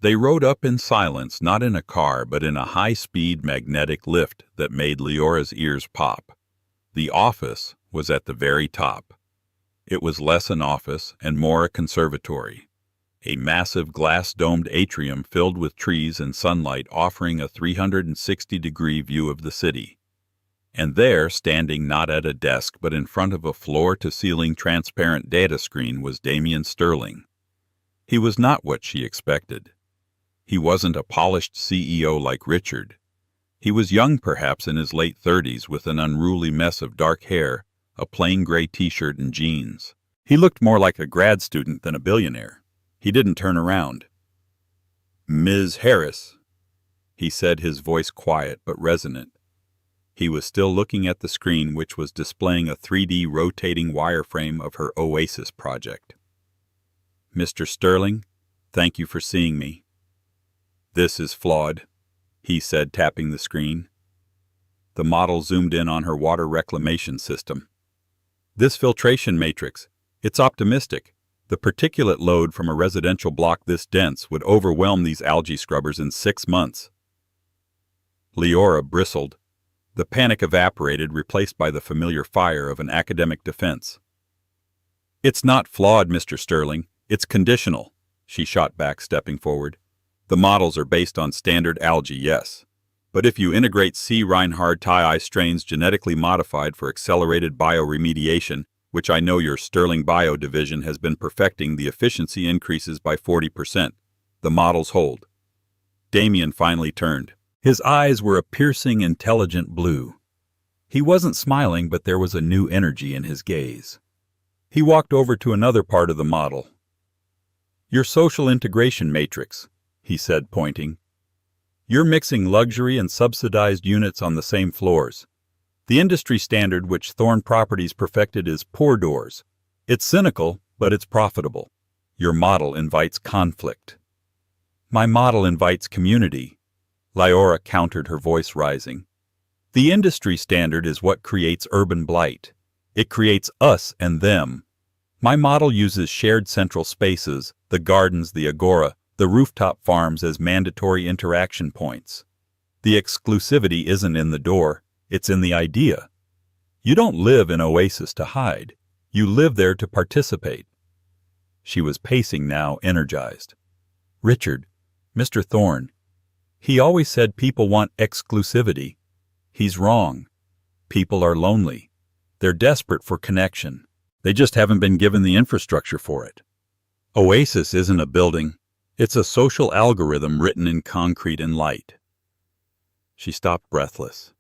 They rode up in silence, not in a car, but in a high-speed magnetic lift that made Leora's ears pop. The office was at the very top. It was less an office and more a conservatory. A massive glass-domed atrium filled with trees and sunlight offering a 360-degree view of the city. And there, standing not at a desk but in front of a floor-to-ceiling transparent data screen, was Damian Sterling. He was not what she expected. He wasn't a polished CEO like Richard. He was young, perhaps in his late 30s, with an unruly mess of dark hair, a plain gray t-shirt and jeans. He looked more like a grad student than a billionaire. He didn't turn around. "Ms. Harris," he said, his voice quiet but resonant. He was still looking at the screen, which was displaying a 3D rotating wireframe of her Oasis project. "Mr. Sterling, thank you for seeing me." "This is flawed," he said, tapping the screen. The model zoomed in on her water reclamation system. "This filtration matrix, it's optimistic. The particulate load from a residential block this dense would overwhelm these algae scrubbers in 6 months." Leora bristled. The panic evaporated, replaced by the familiar fire of an academic defense. "It's not flawed, Mr. Sterling. It's conditional," she shot back, stepping forward. "The models are based on standard algae, yes. But if you integrate C. Reinhard Thai strains genetically modified for accelerated bioremediation, which I know your Sterling Bio division has been perfecting, the efficiency increases by 40%. The models hold." Damian finally turned. His eyes were a piercing, intelligent blue. He wasn't smiling, but there was a new energy in his gaze. He walked over to another part of the model. "Your social integration matrix," he said, pointing. "You're mixing luxury and subsidized units on the same floors. The industry standard which Thorne Properties perfected is pour doors. It's cynical, but it's profitable. Your model invites conflict." "My model invites community," Leora countered, her voice rising. "The industry standard is what creates urban blight. It creates us and them. My model uses shared central spaces, the gardens, the agora, the rooftop farms as mandatory interaction points. The exclusivity isn't in the door. It's in the idea. You don't live in Oasis to hide. You live there to participate." She was pacing now, energized. "Richard, Mr. Thorne, he always said people want exclusivity. He's wrong. People are lonely. They're desperate for connection. They just haven't been given the infrastructure for it. Oasis isn't a building. It's a social algorithm written in concrete and light." She stopped, breathless.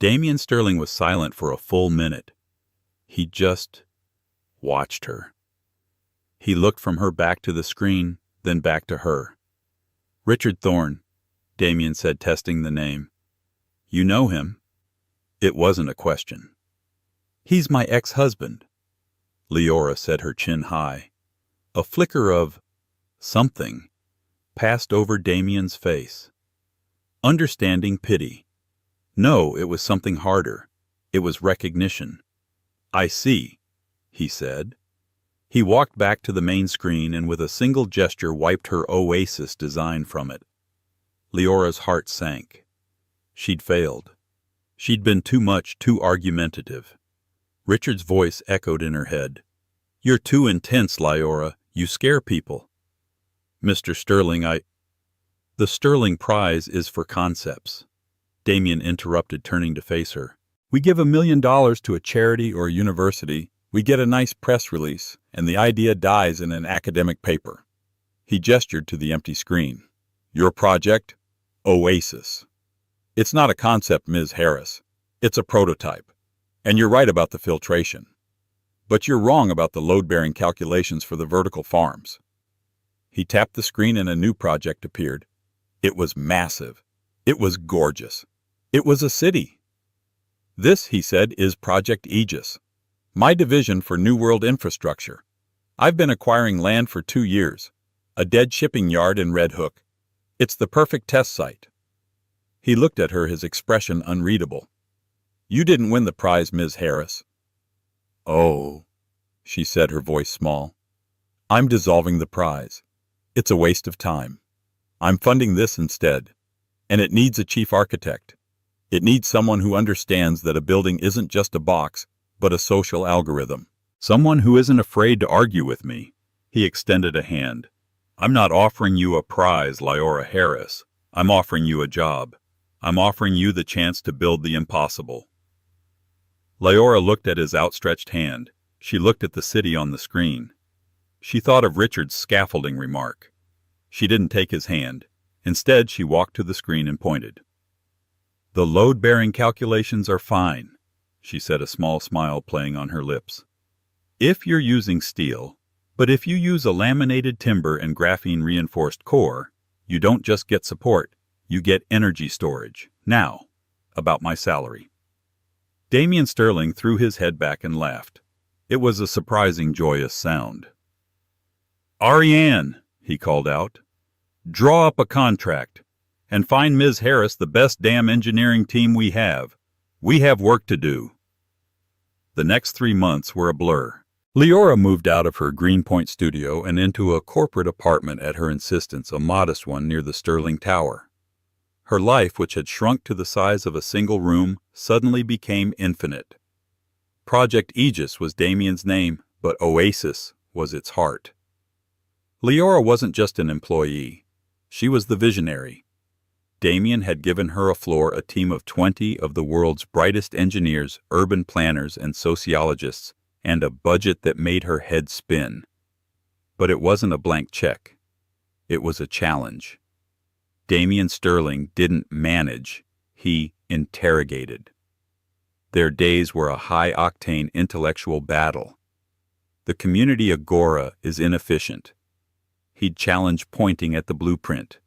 Damian Sterling was silent for a full minute. He just watched her. He looked from her back to the screen, then back to her. "Richard Thorne," Damian said, testing the name. "You know him?" It wasn't a question. "He's my ex-husband," Leora said, her chin high. A flicker of something passed over Damian's face. Understanding, pity. No, it was something harder. It was recognition. "I see," he said. He walked back to the main screen and with a single gesture wiped her oasis design from it. Leora's heart sank. She'd failed. She'd been too argumentative. Richard's voice echoed in her head. "You're too intense, Leora. You scare people." "Mr. Sterling, The Sterling Prize is for concepts," Damien interrupted, turning to face her. "We give $1 million to a charity or a university, we get a nice press release, and the idea dies in an academic paper." He gestured to the empty screen. "Your project? Oasis. It's not a concept, Ms. Harris. It's a prototype. And you're right about the filtration. But you're wrong about the load-bearing calculations for the vertical farms." He tapped the screen and a new project appeared. It was massive. It was gorgeous. It was a city. "This," he said, "is Project Aegis. My division for New World infrastructure. I've been acquiring land for 2 years. A dead shipping yard in Red Hook. It's the perfect test site." He looked at her, his expression unreadable. "You didn't win the prize, Ms. Harris." "Oh," she said, her voice small. "I'm dissolving the prize. It's a waste of time. I'm funding this instead. And it needs a chief architect. It needs someone who understands that a building isn't just a box, but a social algorithm. Someone who isn't afraid to argue with me." He extended a hand. "I'm not offering you a prize, Leora Harris. I'm offering you a job. I'm offering you the chance to build the impossible." Leora looked at his outstretched hand. She looked at the city on the screen. She thought of Richard's scaffolding remark. She didn't take his hand. Instead, she walked to the screen and pointed. "The load-bearing calculations are fine," she said, a small smile playing on her lips. "If you're using steel, but if you use a laminated timber and graphene-reinforced core, you don't just get support, you get energy storage. Now, about my salary." Damien Sterling threw his head back and laughed. It was a surprising, joyous sound. "Ariane," he called out, "draw up a contract, and find Ms. Harris the best damn engineering team we have. We have work to do." The next 3 months were a blur. Leora moved out of her Greenpoint studio and into a corporate apartment at her insistence, a modest one near the Sterling Tower. Her life, which had shrunk to the size of a single room, suddenly became infinite. Project Aegis was Damien's name, but Oasis was its heart. Leora wasn't just an employee. She was the visionary. Damien had given her a floor, a team of 20 of the world's brightest engineers, urban planners, and sociologists, and a budget that made her head spin. But it wasn't a blank check. It was a challenge. Damien Sterling didn't manage. He interrogated. Their days were a high-octane intellectual battle. The community agora is inefficient. He'd challenge pointing at the blueprint.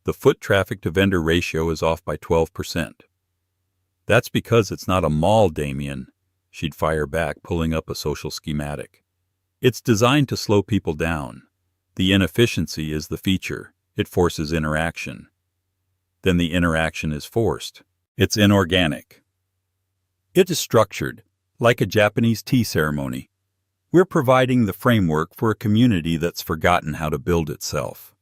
The foot traffic to vendor ratio is off by 12%. "That's because it's not a mall, Damien," she'd fire back, pulling up a social schematic. "It's designed to slow people down. The inefficiency is the feature. It forces interaction. Then the interaction is forced. It's inorganic. It is structured, like a Japanese tea ceremony. We're providing the framework for a community that's forgotten how to build itself."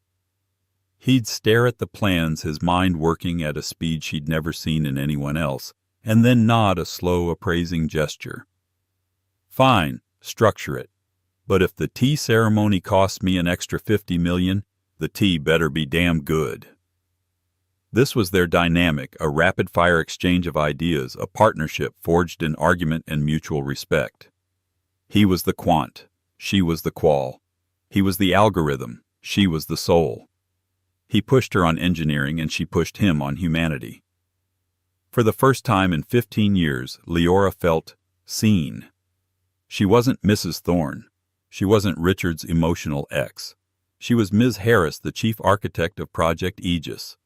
He'd stare at the plans, his mind working at a speed she'd never seen in anyone else, and then nod a slow, appraising gesture. "Fine, structure it. But if the tea ceremony costs me an extra $50 million, the tea better be damn good." This was their dynamic, a rapid-fire exchange of ideas, a partnership forged in argument and mutual respect. He was the quant, she was the qual. He was the algorithm, she was the soul. He pushed her on engineering and she pushed him on humanity. For the first time in 15 years, Leora felt seen. She wasn't Mrs. Thorne. She wasn't Richard's emotional ex. She was Ms. Harris, the chief architect of Project Aegis.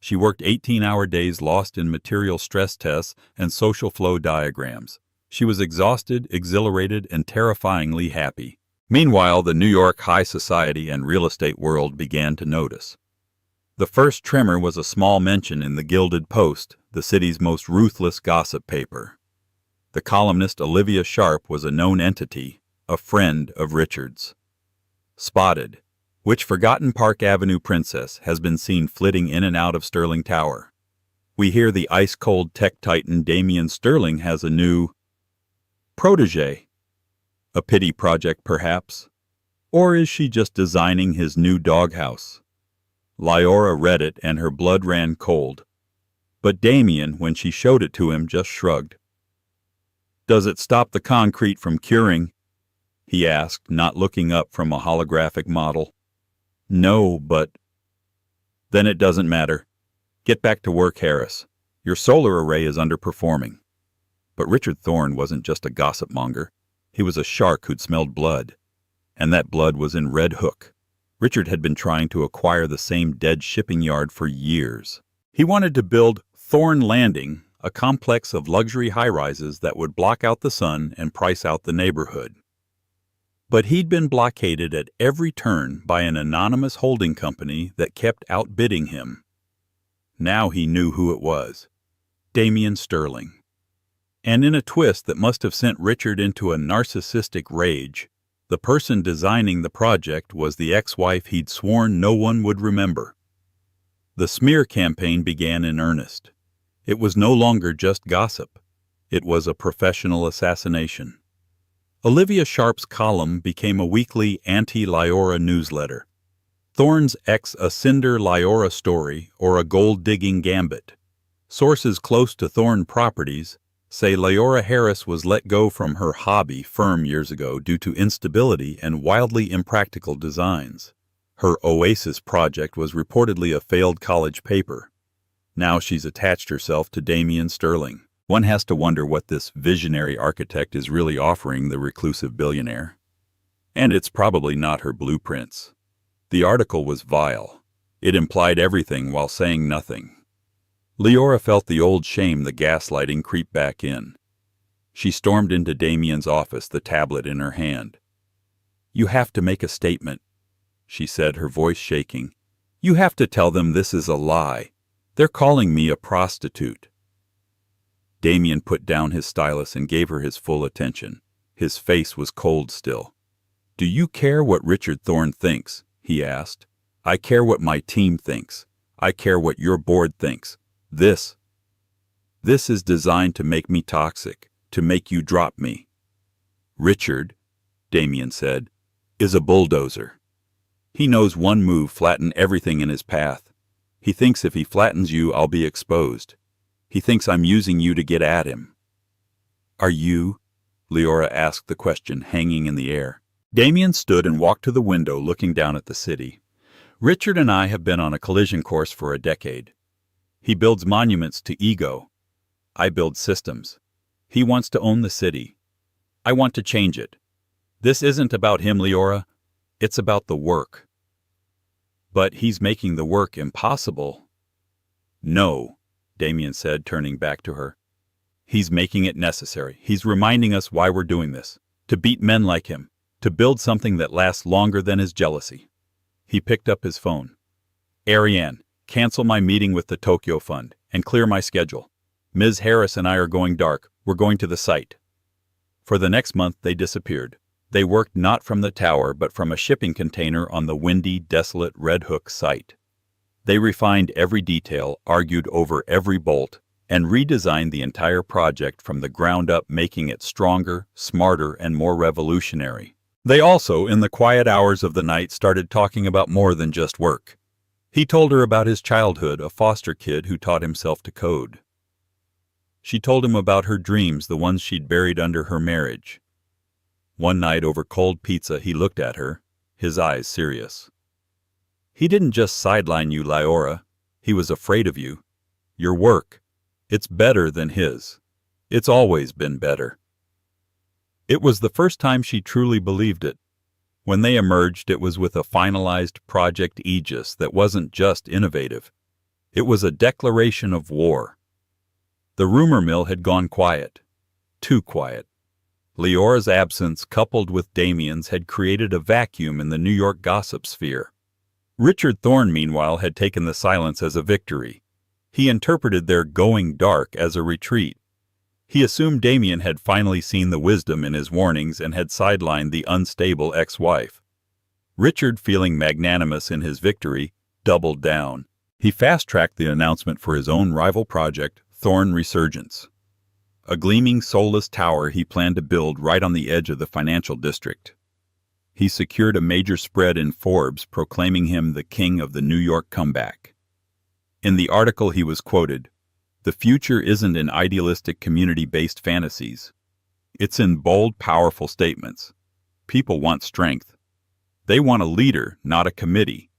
She worked 18-hour days lost in material stress tests and social flow diagrams. She was exhausted, exhilarated, and terrifyingly happy. Meanwhile, the New York high society and real estate world began to notice. The first tremor was a small mention in the Gilded Post, the city's most ruthless gossip paper. The columnist Olivia Sharp was a known entity, a friend of Richard's. Spotted, which forgotten Park Avenue princess has been seen flitting in and out of Sterling Tower? We hear the ice-cold tech titan Damien Sterling has a new protege. A pity project, perhaps? Or is she just designing his new doghouse? Lyora read it and her blood ran cold. But Damien, when she showed it to him, just shrugged. "Does it stop the concrete from curing?" he asked, not looking up from a holographic model. "No, but—" "Then it doesn't matter. Get back to work, Harris. Your solar array is underperforming." But Richard Thorne wasn't just a gossip monger. He was a shark who'd smelled blood. And that blood was in Red Hook. Richard had been trying to acquire the same dead shipping yard for years. He wanted to build Thorne Landing, a complex of luxury high-rises that would block out the sun and price out the neighborhood. But he'd been blockaded at every turn by an anonymous holding company that kept outbidding him. Now he knew who it was. Damien Sterling. And in a twist that must have sent Richard into a narcissistic rage, the person designing the project was the ex-wife he'd sworn no one would remember. The smear campaign began in earnest. It was no longer just gossip. It was a professional assassination. Olivia Sharp's column became a weekly anti-Lyora newsletter. Thorne's ex a cinder Lyora story or a gold-digging gambit. Sources close to Thorne Properties say Lyora Harris was let go from her hobby firm years ago due to instability and wildly impractical designs. Her Oasis project was reportedly a failed college paper. Now she's attached herself to Damien Sterling. One has to wonder what this visionary architect is really offering the reclusive billionaire. And it's probably not her blueprints. The article was vile. It implied everything while saying nothing. Lyora felt the old shame the gaslighting creep back in. She stormed into Damien's office, the tablet in her hand. "You have to make a statement," she said, her voice shaking. "You have to tell them this is a lie. They're calling me a prostitute." Damien put down his stylus and gave her his full attention. His face was cold still. "Do you care what Richard Thorne thinks?" he asked. "I care what my team thinks. I care what your board thinks. This is designed to make me toxic, to make you drop me." "Richard," Damien said, "is a bulldozer. He knows one move flatten everything in his path. He thinks if he flattens you, I'll be exposed. He thinks I'm using you to get at him." "Are you?" Lyora asked the question hanging in the air. Damien stood and walked to the window looking down at the city. "Richard and I have been on a collision course for a decade. He builds monuments to ego. I build systems. He wants to own the city. I want to change it. This isn't about him, Lyora. It's about the work." "But he's making the work impossible." "No," Damien said, turning back to her. "He's making it necessary. He's reminding us why we're doing this. To beat men like him. To build something that lasts longer than his jealousy." He picked up his phone. "Ariane, cancel my meeting with the Tokyo Fund and clear my schedule. Ms. Harris and I are going dark. We're going to the site." For the next month they disappeared. They worked not from the tower but from a shipping container on the windy, desolate Red Hook site. They refined every detail, argued over every bolt, and redesigned the entire project from the ground up, making it stronger, smarter, and more revolutionary. They also, in the quiet hours of the night, started talking about more than just work. He told her about his childhood, a foster kid who taught himself to code. She told him about her dreams, the ones she'd buried under her marriage. One night over cold pizza he looked at her, his eyes serious. "He didn't just sideline you, Lyora. He was afraid of you. Your work. It's better than his. It's always been better." It was the first time she truly believed it. When they emerged, it was with a finalized Project Aegis that wasn't just innovative. It was a declaration of war. The rumor mill had gone quiet. Too quiet. Lyora's absence, coupled with Damien's, had created a vacuum in the New York gossip sphere. Richard Thorne, meanwhile, had taken the silence as a victory. He interpreted their going dark as a retreat. He assumed Damien had finally seen the wisdom in his warnings and had sidelined the unstable ex-wife. Richard, feeling magnanimous in his victory, doubled down. He fast-tracked the announcement for his own rival project, Thorn Resurgence. A gleaming, soulless tower he planned to build right on the edge of the financial district. He secured a major spread in Forbes, proclaiming him the king of the New York comeback. In the article he was quoted, "The future isn't in idealistic community-based fantasies. It's in bold, powerful statements. People want strength. They want a leader, not a committee.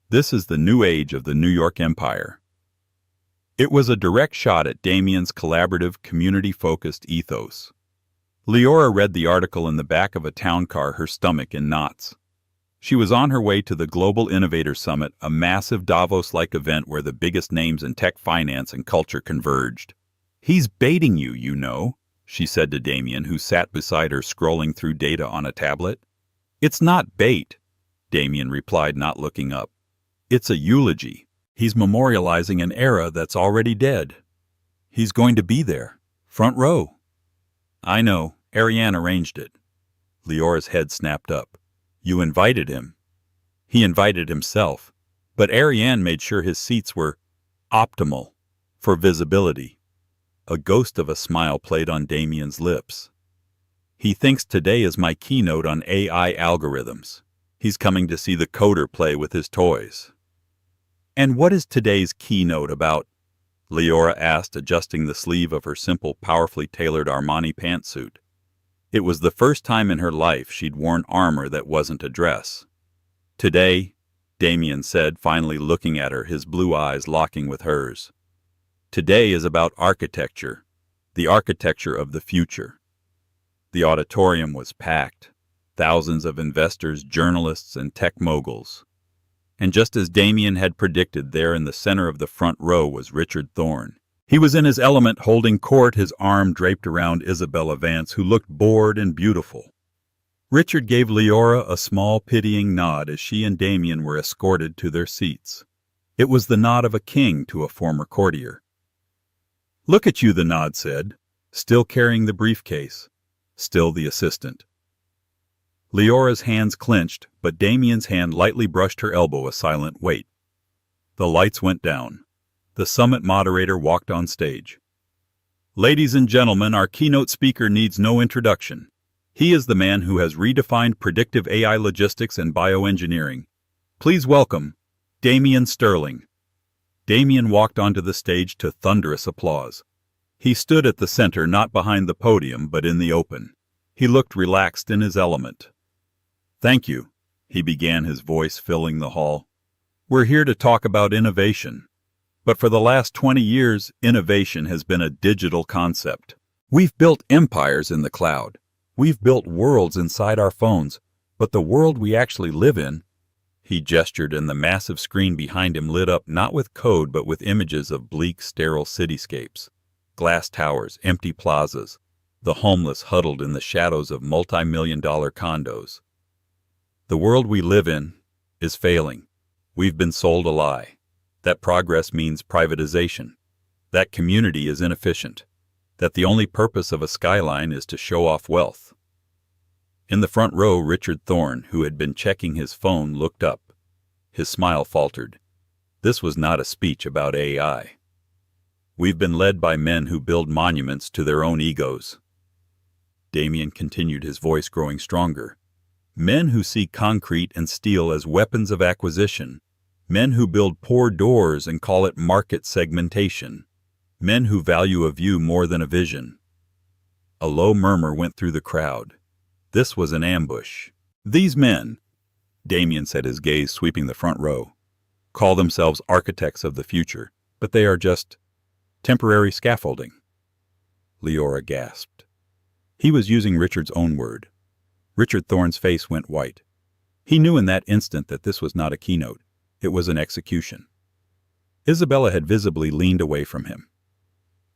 This is the new age of the New York Empire." It was a direct shot at Damien's collaborative, community-focused ethos. Leora read the article in the back of a town car, her stomach in knots. She was on her way to the Global Innovator Summit, a massive Davos-like event where the biggest names in tech, finance, and culture converged. "He's baiting you, you know," she said to Damien, who sat beside her scrolling through data on a tablet. "It's not bait," Damien replied, not looking up. "It's a eulogy. He's memorializing an era that's already dead. He's going to be there, front row." "I know. Ariane arranged it." Leora's head snapped up. "You invited him." "He invited himself, but Ariane made sure his seats were optimal for visibility." A ghost of a smile played on Damien's lips. "He thinks today is my keynote on AI algorithms. He's coming to see the coder play with his toys." "And what is today's keynote about?" Leora asked, adjusting the sleeve of her simple, powerfully tailored Armani pantsuit. It was the first time in her life she'd worn armor that wasn't a dress. "Today," Damien said, finally looking at her, his blue eyes locking with hers. "Today is about architecture, the architecture of the future." The auditorium was packed, thousands of investors, journalists, and tech moguls. And just as Damien had predicted, there in the center of the front row was Richard Thorn. He was in his element, holding court, his arm draped around Isabella Vance, who looked bored and beautiful. Richard gave Leora a small, pitying nod as she and Damien were escorted to their seats. It was the nod of a king to a former courtier. "Look at you," the nod said, still carrying the briefcase, still the assistant. Leora's hands clenched, but Damien's hand lightly brushed her elbow, a silent wait. The lights went down. The summit moderator walked on stage. "Ladies and gentlemen, our keynote speaker needs no introduction. He is the man who has redefined predictive AI logistics and bioengineering. Please welcome Damien Sterling." Damien walked onto the stage to thunderous applause. He stood at the center, not behind the podium, but in the open. He looked relaxed in his element. "Thank you," he began, his voice filling the hall. "We're here to talk about innovation. But for the last 20 years, innovation has been a digital concept. We've built empires in the cloud. We've built worlds inside our phones. But the world we actually live in," he gestured, and the massive screen behind him lit up not with code but with images of bleak, sterile cityscapes. Glass towers, empty plazas, the homeless huddled in the shadows of multi-million-dollar condos. "The world we live in is failing. We've been sold a lie. That progress means privatization. That community is inefficient. That the only purpose of a skyline is to show off wealth." In the front row, Richard Thorn, who had been checking his phone, looked up. His smile faltered. This was not a speech about AI. "We've been led by men who build monuments to their own egos." Damien continued, his voice growing stronger. "Men who see concrete and steel as weapons of acquisition. Men who build poor doors and call it market segmentation. Men who value a view more than a vision." A low murmur went through the crowd. This was an ambush. "These men," Damien said, his gaze sweeping the front row, "call themselves architects of the future, but they are just temporary scaffolding." Leora gasped. He was using Richard's own word. Richard Thorn's face went white. He knew in that instant that this was not a keynote. It was an execution. Isabella had visibly leaned away from him.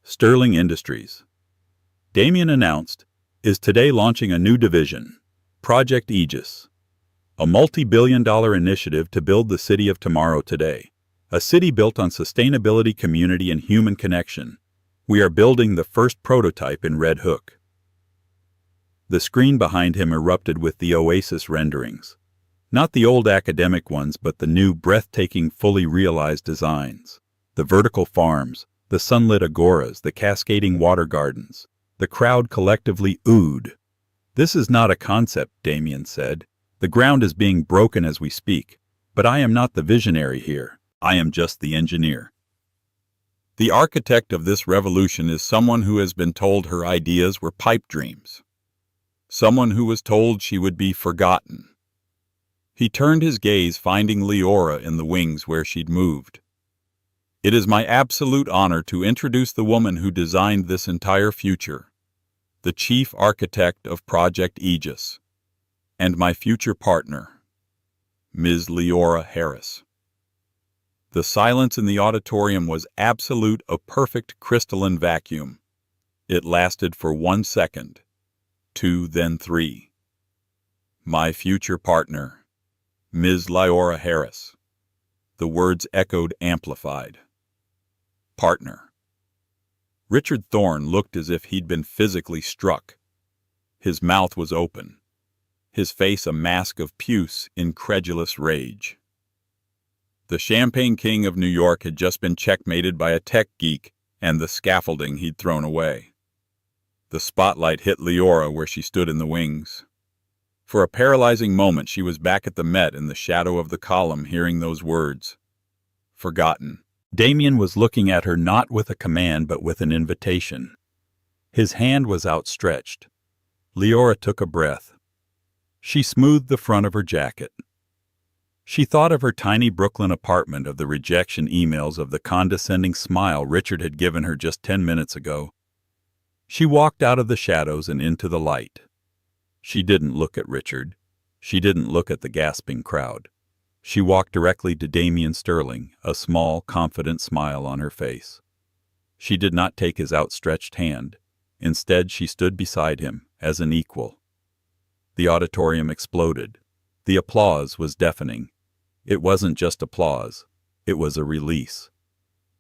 "Sterling Industries," Damien announced, "is today launching a new division, Project Aegis, a multi-billion-dollar initiative to build the city of tomorrow today, a city built on sustainability, community, and human connection. We are building the first prototype in Red Hook." The screen behind him erupted with the Oasis renderings. Not the old academic ones, but the new, breathtaking, fully realized designs. The vertical farms, the sunlit agoras, the cascading water gardens. The crowd collectively oohed. "This is not a concept," Damien said. "The ground is being broken as we speak. But I am not the visionary here. I am just the engineer. The architect of this revolution is someone who has been told her ideas were pipe dreams. Someone who was told she would be forgotten." He turned his gaze, finding Leora in the wings where she'd moved. "It is my absolute honor to introduce the woman who designed this entire future, the chief architect of Project Aegis, and my future partner, Ms. Leora Harris." The silence in the auditorium was absolute, a perfect crystalline vacuum. It lasted for 1 second, 2, then 3. "My future partner, Ms. Leora Harris." The words echoed, amplified. Partner. Richard Thorne looked as if he'd been physically struck. His mouth was open, his face a mask of puce, incredulous rage. The Champagne King of New York had just been checkmated by a tech geek and the scaffolding he'd thrown away. The spotlight hit Leora where she stood in the wings. For a paralyzing moment she was back at the Met in the shadow of the column, hearing those words. Forgotten. Damien was looking at her not with a command but with an invitation. His hand was outstretched. Leora took a breath. She smoothed the front of her jacket. She thought of her tiny Brooklyn apartment, of the rejection emails, of the condescending smile Richard had given her just 10 minutes ago. She walked out of the shadows and into the light. She didn't look at Richard. She didn't look at the gasping crowd. She walked directly to Damien Sterling, a small, confident smile on her face. She did not take his outstretched hand. Instead, she stood beside him as an equal. The auditorium exploded. The applause was deafening. It wasn't just applause. It was a release.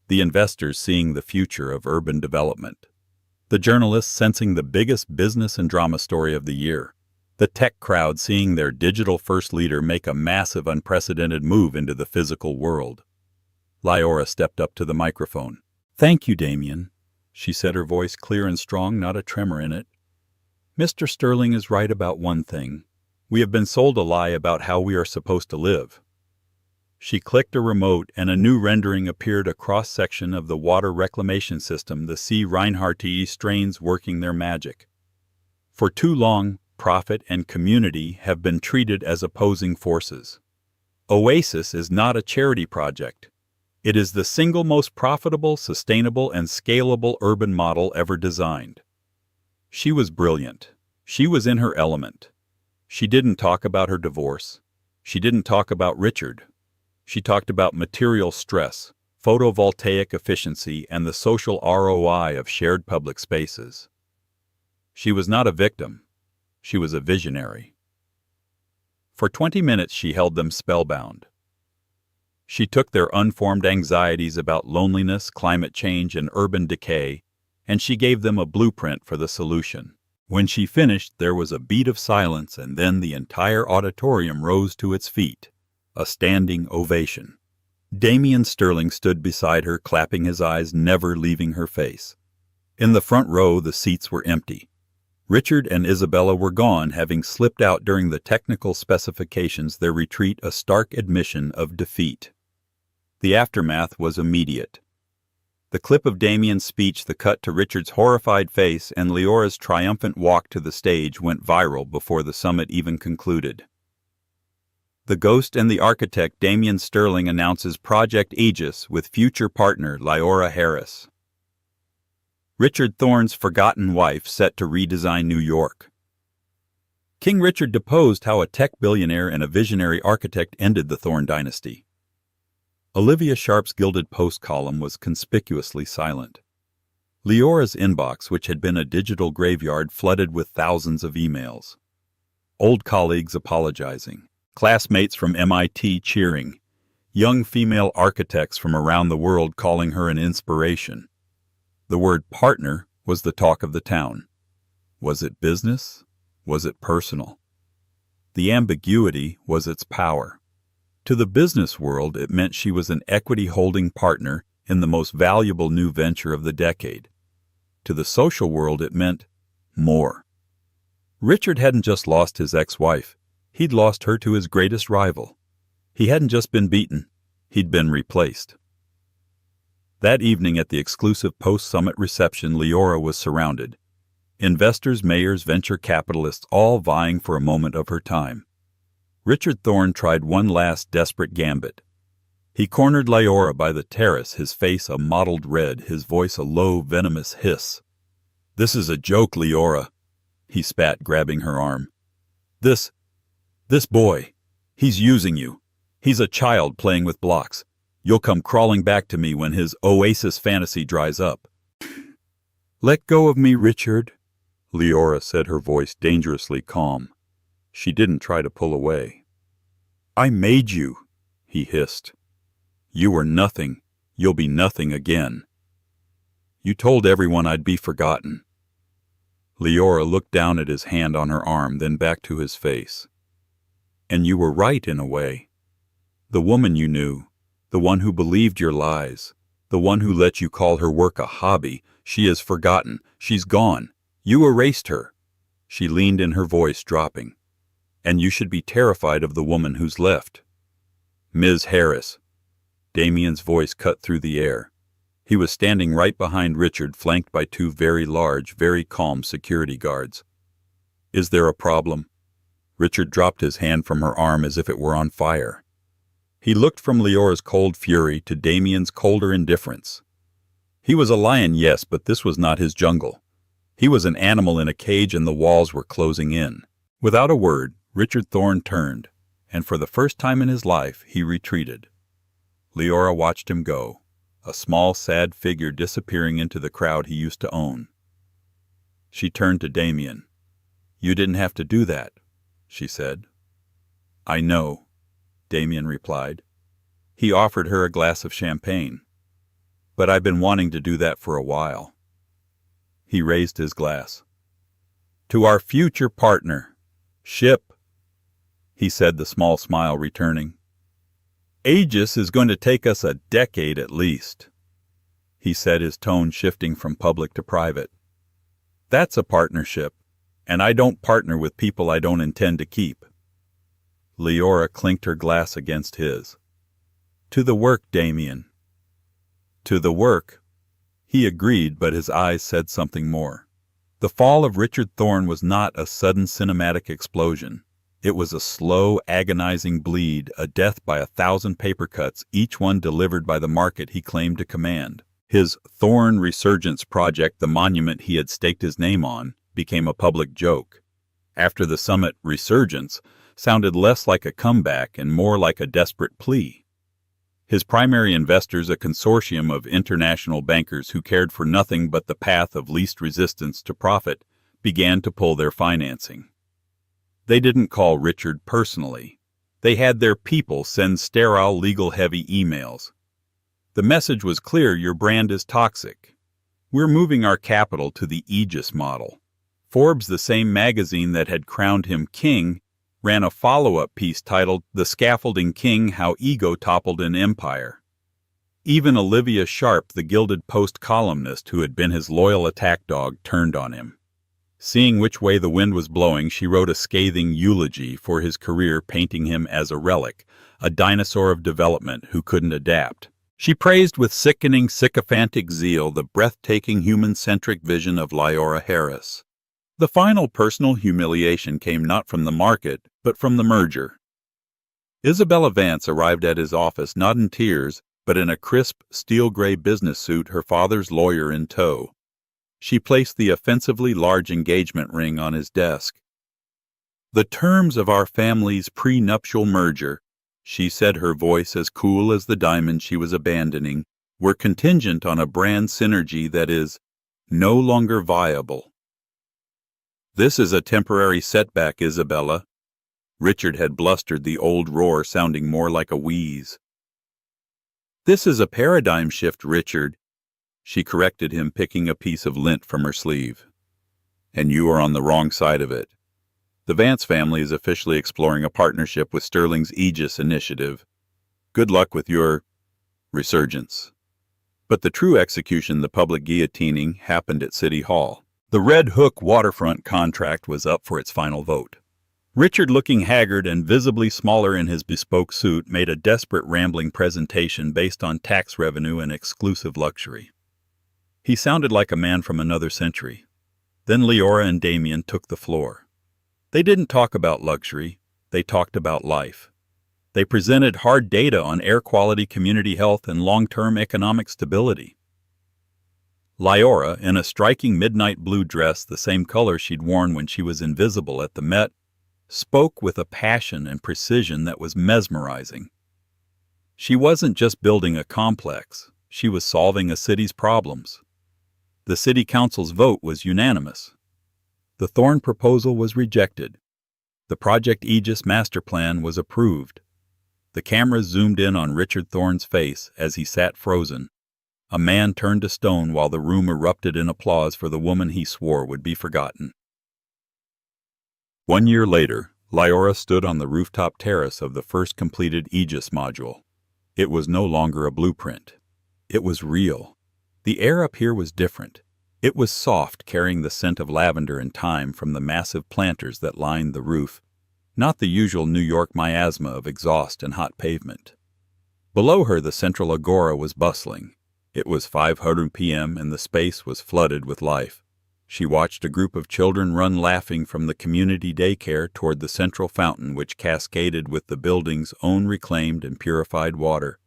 The investors seeing the future of urban development. The journalists sensing the biggest business and drama story of the year. The tech crowd seeing their digital-first leader make a massive, unprecedented move into the physical world. Leora stepped up to the microphone. "Thank you, Damien," she said, her voice clear and strong, not a tremor in it. "Mr. Sterling is right about one thing. We have been sold a lie about how we are supposed to live." She clicked a remote, and a new rendering appeared, a cross-section of the water reclamation system, the C. Reinhardti strains working their magic. For too long, profit and community have been treated as opposing forces. Oasis is not a charity project. It is the single most profitable, sustainable, and scalable urban model ever designed. She was brilliant. She was in her element. She didn't talk about her divorce. She didn't talk about Richard. She talked about material stress, photovoltaic efficiency, and the social ROI of shared public spaces. She was not a victim. She was a visionary. For 20 minutes she held them spellbound. She took their unformed anxieties about loneliness, climate change, and urban decay, and she gave them a blueprint for the solution. When she finished, there was a beat of silence, and then the entire auditorium rose to its feet. A standing ovation. Damien Sterling stood beside her, clapping his eyes, never leaving her face. In the front row, the seats were empty. Richard and Isabella were gone, having slipped out during the technical specifications, their retreat a stark admission of defeat. The aftermath was immediate. The clip of Damien's speech, the cut to Richard's horrified face, and Leora's triumphant walk to the stage went viral before the summit even concluded. The Ghost and the Architect Damien Sterling announces Project Aegis with future partner Leora Harris. Richard Thorne's forgotten wife set to redesign New York. King Richard deposed how a tech billionaire and a visionary architect ended the Thorne dynasty. Olivia Sharp's Gilded Post column was conspicuously silent. Leora's inbox, which had been a digital graveyard, flooded with thousands of emails. Old colleagues apologizing. Classmates from MIT cheering. Young female architects from around the world calling her an inspiration. The word partner was the talk of the town. Was it business? Was it personal? The ambiguity was its power. To the business world, it meant she was an equity-holding partner in the most valuable new venture of the decade. To the social world, it meant more. Richard hadn't just lost his ex-wife. He'd lost her to his greatest rival. He hadn't just been beaten. He'd been replaced. That evening at the exclusive post-summit reception, Leora was surrounded. Investors, mayors, venture capitalists, all vying for a moment of her time. Richard Thorne tried one last desperate gambit. He cornered Leora by the terrace, his face a mottled red, his voice a low, venomous hiss. "This is a joke, Leora," he spat, grabbing her arm. This boy, he's using you. He's a child playing with blocks. You'll come crawling back to me when his oasis fantasy dries up." "Let go of me, Richard," Leora said, her voice dangerously calm. She didn't try to pull away. "I made you," he hissed. "You were nothing. You'll be nothing again. You told everyone I'd be forgotten." Leora looked down at his hand on her arm, then back to his face. "And you were right in a way. The woman you knew, the one who believed your lies, the one who let you call her work a hobby, she is forgotten. She's gone. You erased her." She leaned in, her voice dropping. "And you should be terrified of the woman who's left." "Ms. Harris." Damien's voice cut through the air. He was standing right behind Richard, flanked by two very large, very calm security guards. "Is there a problem?" Richard dropped his hand from her arm as if it were on fire. He looked from Leora's cold fury to Damien's colder indifference. He was a lion, yes, but this was not his jungle. He was an animal in a cage, and the walls were closing in. Without a word, Richard Thorne turned, and for the first time in his life, he retreated. Leora watched him go, a small, sad figure disappearing into the crowd he used to own. She turned to Damien. "You didn't have to do that," she said. "I know," Damien replied. He offered her a glass of champagne. "But I've been wanting to do that for a while." He raised his glass. "To our future partner, Ship," he said, the small smile returning. "Aegis is going to take us a decade at least," he said, his tone shifting from public to private. "That's a partnership, and I don't partner with people I don't intend to keep." Leora clinked her glass against his. "To the work, Damien." "To the work." He agreed, but his eyes said something more. The fall of Richard Thorne was not a sudden cinematic explosion. It was a slow, agonizing bleed, a death by 1,000 paper cuts, each one delivered by the market he claimed to command. His Thorne Resurgence project, the monument he had staked his name on, became a public joke. After the summit, Resurgence sounded less like a comeback and more like a desperate plea. His primary investors, a consortium of international bankers who cared for nothing but the path of least resistance to profit, began to pull their financing. They didn't call Richard personally. They had their people send sterile, legal-heavy emails. The message was clear: your brand is toxic. We're moving our capital to the Aegis model. Forbes, the same magazine that had crowned him king, ran a follow-up piece titled "The Scaffolding King: How Ego Toppled an Empire." Even Olivia Sharp, the Gilded Post columnist who had been his loyal attack dog, turned on him. Seeing which way the wind was blowing, she wrote a scathing eulogy for his career, painting him as a relic, a dinosaur of development who couldn't adapt. She praised with sickening, sycophantic zeal the breathtaking, human-centric vision of Leora Harris. The final personal humiliation came not from the market, but from the merger. Isabella Vance arrived at his office not in tears, but in a crisp, steel-gray business suit, her father's lawyer in tow. She placed the offensively large engagement ring on his desk. "The terms of our family's prenuptial merger," she said, her voice as cool as the diamond she was abandoning, "were contingent on a brand synergy that is no longer viable." "This is a temporary setback, Isabella." Richard had blustered, the old roar sounding more like a wheeze. "This is a paradigm shift, Richard. She corrected him, picking a piece of lint from her sleeve. And you are on the wrong side of it. The Vance family is officially exploring a partnership with Sterling's Aegis initiative. Good luck with your resurgence. But the true execution, the public guillotining, happened at City Hall. The Red Hook waterfront contract was up for its final vote. Richard, looking haggard and visibly smaller in his bespoke suit, made a desperate rambling presentation based on tax revenue and exclusive luxury. He sounded like a man from another century. Then Leora and Damien took the floor. They didn't talk about luxury, they talked about life. They presented hard data on air quality, community health, and long-term economic stability. Leora, in a striking midnight blue dress, the same color she'd worn when she was invisible at the Met, spoke with a passion and precision that was mesmerizing. She wasn't just building a complex, she was solving a city's problems. The city council's vote was unanimous. The Thorne proposal was rejected. The Project Aegis master plan was approved. The cameras zoomed in on Richard Thorne's face as he sat frozen. A man turned to stone while the room erupted in applause for the woman he swore would be forgotten. 1 year later, Leora stood on the rooftop terrace of the first completed Aegis module. It was no longer a blueprint. It was real. The air up here was different. It was soft, carrying the scent of lavender and thyme from the massive planters that lined the roof, not the usual New York miasma of exhaust and hot pavement. Below her, the central agora was bustling. It was 5:00 p.m. and the space was flooded with life. She watched a group of children run laughing from the community daycare toward the central fountain, which cascaded with the building's own reclaimed and purified water.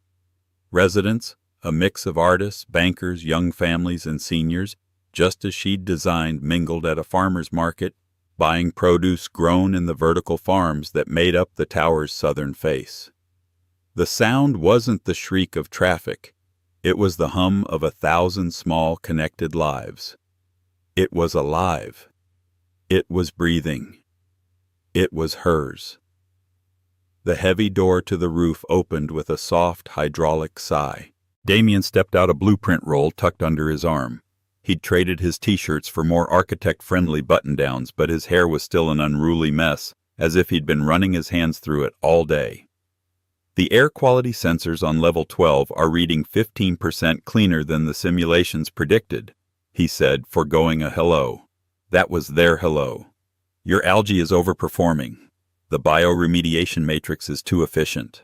Residents, a mix of artists, bankers, young families, and seniors, just as she'd designed, mingled at a farmer's market, buying produce grown in the vertical farms that made up the tower's southern face. The sound wasn't the shriek of traffic. It was the hum of 1,000 small, connected lives. It was alive. It was breathing. It was hers. The heavy door to the roof opened with a soft, hydraulic sigh. Damien stepped out, a blueprint roll tucked under his arm. He'd traded his t-shirts for more architect-friendly button-downs, but his hair was still an unruly mess, as if he'd been running his hands through it all day. The air quality sensors on level 12 are reading 15% cleaner than the simulations predicted, he said, foregoing a hello. That was their hello. Your algae is overperforming. The bioremediation matrix is too efficient.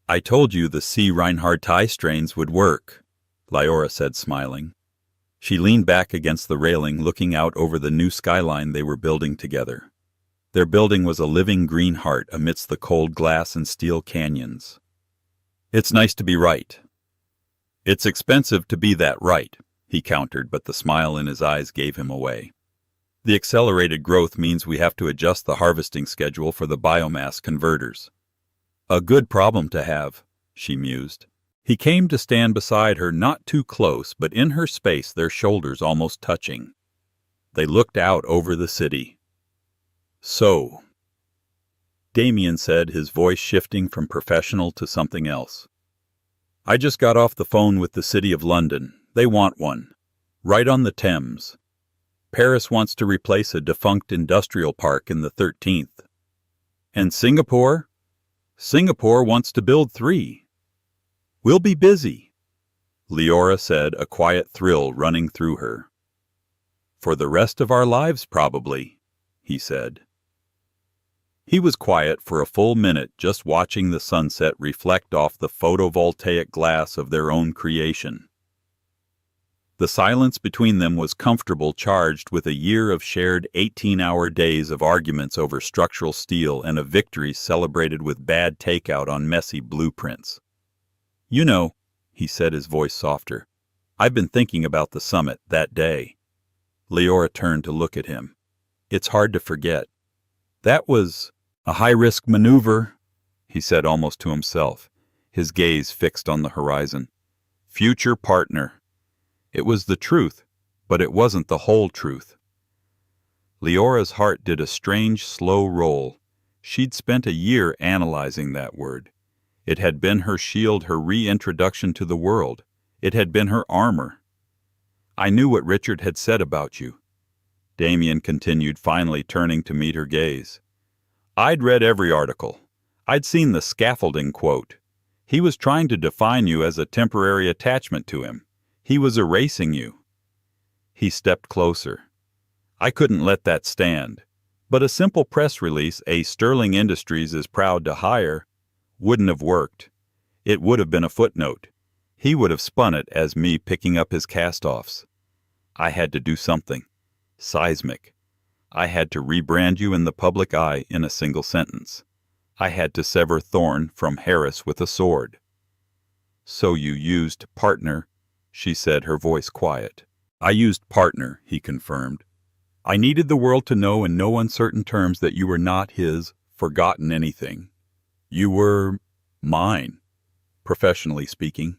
I told you the C. Reinhardti strains would work, Leora said, smiling. She leaned back against the railing, looking out over the new skyline they were building together. Their building was a living green heart amidst the cold glass and steel canyons. It's nice to be right. It's expensive to be that right, he countered, but the smile in his eyes gave him away. The accelerated growth means we have to adjust the harvesting schedule for the biomass converters. A good problem to have, she mused. He came to stand beside her, not too close, but in her space, their shoulders almost touching. They looked out over the city. So, Damien said, his voice shifting from professional to something else. I just got off the phone with the City of London. They want one. Right on the Thames. Paris wants to replace a defunct industrial park in the 13th. And Singapore? Singapore wants to build 3. We'll be busy, Leora said, a quiet thrill running through her. For the rest of our lives, probably, he said. He was quiet for a full minute, just watching the sunset reflect off the photovoltaic glass of their own creation. The silence between them was comfortable, charged with a year of shared 18-hour days of arguments over structural steel and a victory celebrated with bad takeout on messy blueprints. You know, he said, his voice softer, I've been thinking about the summit that day. Leora turned to look at him. It's hard to forget. That was a high-risk maneuver, he said almost to himself, his gaze fixed on the horizon. Future partner. It was the truth, but it wasn't the whole truth. Leora's heart did a strange, slow roll. She'd spent a year analyzing that word. It had been her shield, her reintroduction to the world. It had been her armor. I knew what Richard had said about you." Damien continued, finally turning to meet her gaze. "I'd read every article. I'd seen the scaffolding quote. He was trying to define you as a temporary attachment to him. He was erasing you." He stepped closer. "I couldn't let that stand. But a simple press release, a Sterling Industries is proud to hire, wouldn't have worked. It would have been a footnote. He would have spun it as me picking up his cast-offs. I had to do something. Seismic. I had to rebrand you in the public eye in a single sentence. I had to sever Thorne from Harris with a sword." "So you used partner," she said, her voice quiet. "I used partner," he confirmed. "I needed the world to know in no uncertain terms that you were not his forgotten anything. You were mine, professionally speaking."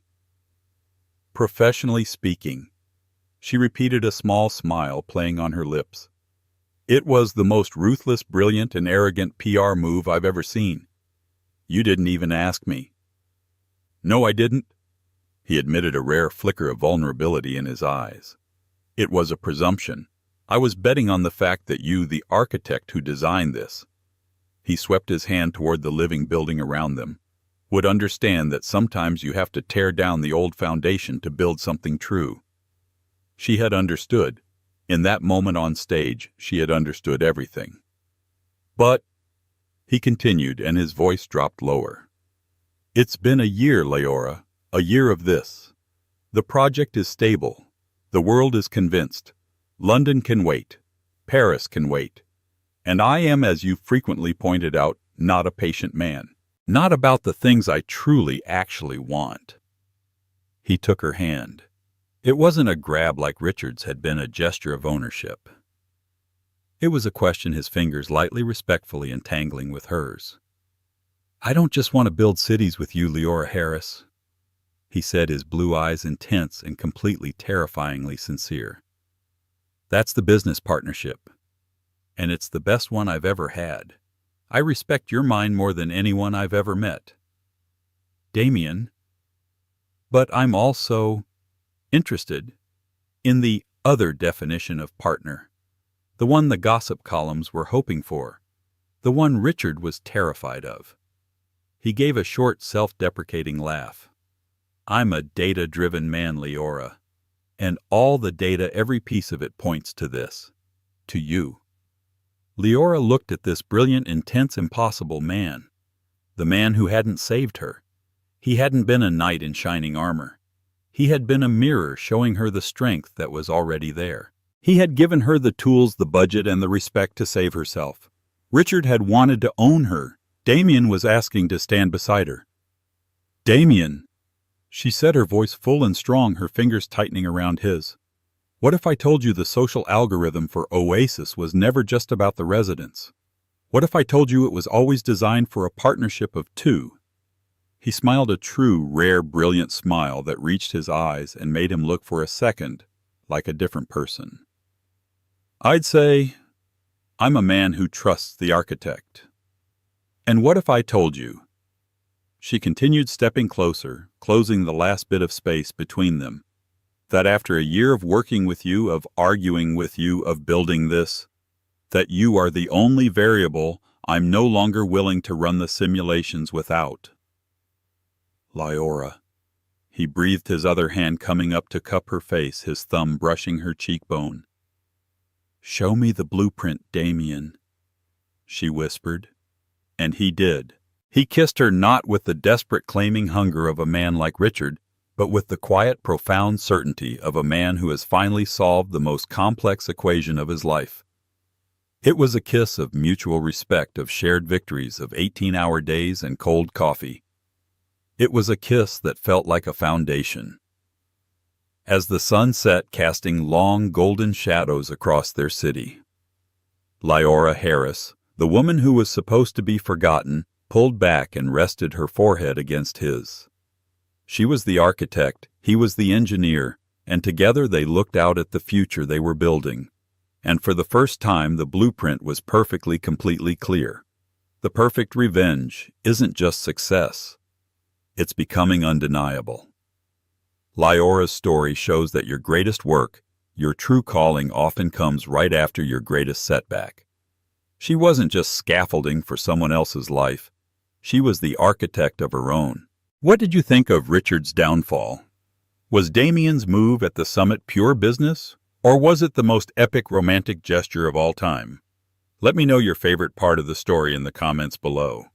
"Professionally speaking," she repeated, a small smile playing on her lips. "It was the most ruthless, brilliant, and arrogant PR move I've ever seen. You didn't even ask me." "No, I didn't." He admitted a rare flicker of vulnerability in his eyes. "It was a presumption. I was betting on the fact that you, the architect who designed this," he swept his hand toward the living building around them, "would understand that sometimes you have to tear down the old foundation to build something true." She had understood. In that moment on stage, she had understood everything. "But," he continued, and his voice dropped lower, "it's been a year, Leora, a year of this. The project is stable. The world is convinced. London can wait. Paris can wait. And I am, as you frequently pointed out, not a patient man. Not about the things I truly actually want." He took her hand. It wasn't a grab like Richard's had been, a gesture of ownership. It was a question, his fingers lightly, respectfully entangling with hers. "I don't just want to build cities with you, Leora Harris," he said, his blue eyes intense and completely terrifyingly sincere. "That's the business partnership. And it's the best one I've ever had. I respect your mind more than anyone I've ever met." "Damien, but I'm also interested in the other definition of partner, the one the gossip columns were hoping for, the one Richard was terrified of." He gave a short, self-deprecating laugh. "I'm a data-driven man, Leora, and all the data, every piece of it, points to this, to you." Leora looked at this brilliant, intense, impossible man, the man who hadn't saved her. He hadn't been a knight in shining armor. He had been a mirror showing her the strength that was already there. He had given her the tools, the budget, and the respect to save herself. Richard had wanted to own her. Damien was asking to stand beside her. "Damien," she said, her voice full and strong, her fingers tightening around his. "What if I told you the social algorithm for Oasis was never just about the residents? What if I told you it was always designed for a partnership of two?" He smiled, a true, rare, brilliant smile that reached his eyes and made him look for a second like a different person. "I'd say I'm a man who trusts the architect. And what if I told you," she continued, stepping closer, closing the last bit of space between them, "that after a year of working with you, of arguing with you, of building this, that you are the only variable I'm no longer willing to run the simulations without?" "Leora," he breathed, his other hand coming up to cup her face, his thumb brushing her cheekbone. "Show me the blueprint, Damien," she whispered. And he did. He kissed her, not with the desperate claiming hunger of a man like Richard, but with the quiet, profound certainty of a man who has finally solved the most complex equation of his life. It was a kiss of mutual respect, of shared victories, of 18-hour days and cold coffee. It was a kiss that felt like a foundation. As the sun set, casting long golden shadows across their city, Leora Harris, the woman who was supposed to be forgotten, pulled back and rested her forehead against his. She was the architect, he was the engineer, and together they looked out at the future they were building. And for the first time the blueprint was perfectly, completely clear. The perfect revenge isn't just success. It's becoming undeniable. Lyora's story shows that your greatest work, your true calling, often comes right after your greatest setback. She wasn't just scaffolding for someone else's life. She was the architect of her own. What did you think of Richard's downfall? Was Damien's move at the summit pure business, or was it the most epic romantic gesture of all time? Let me know your favorite part of the story in the comments below.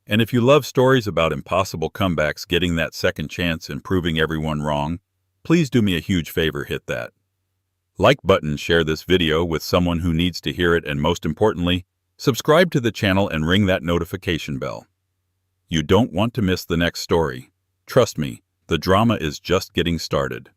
And if you love stories about impossible comebacks, getting that second chance and proving everyone wrong, please do me a huge favor, hit that like button, share this video with someone who needs to hear it, and most importantly, subscribe to the channel and ring that notification bell. You don't want to miss the next story. Trust me, the drama is just getting started.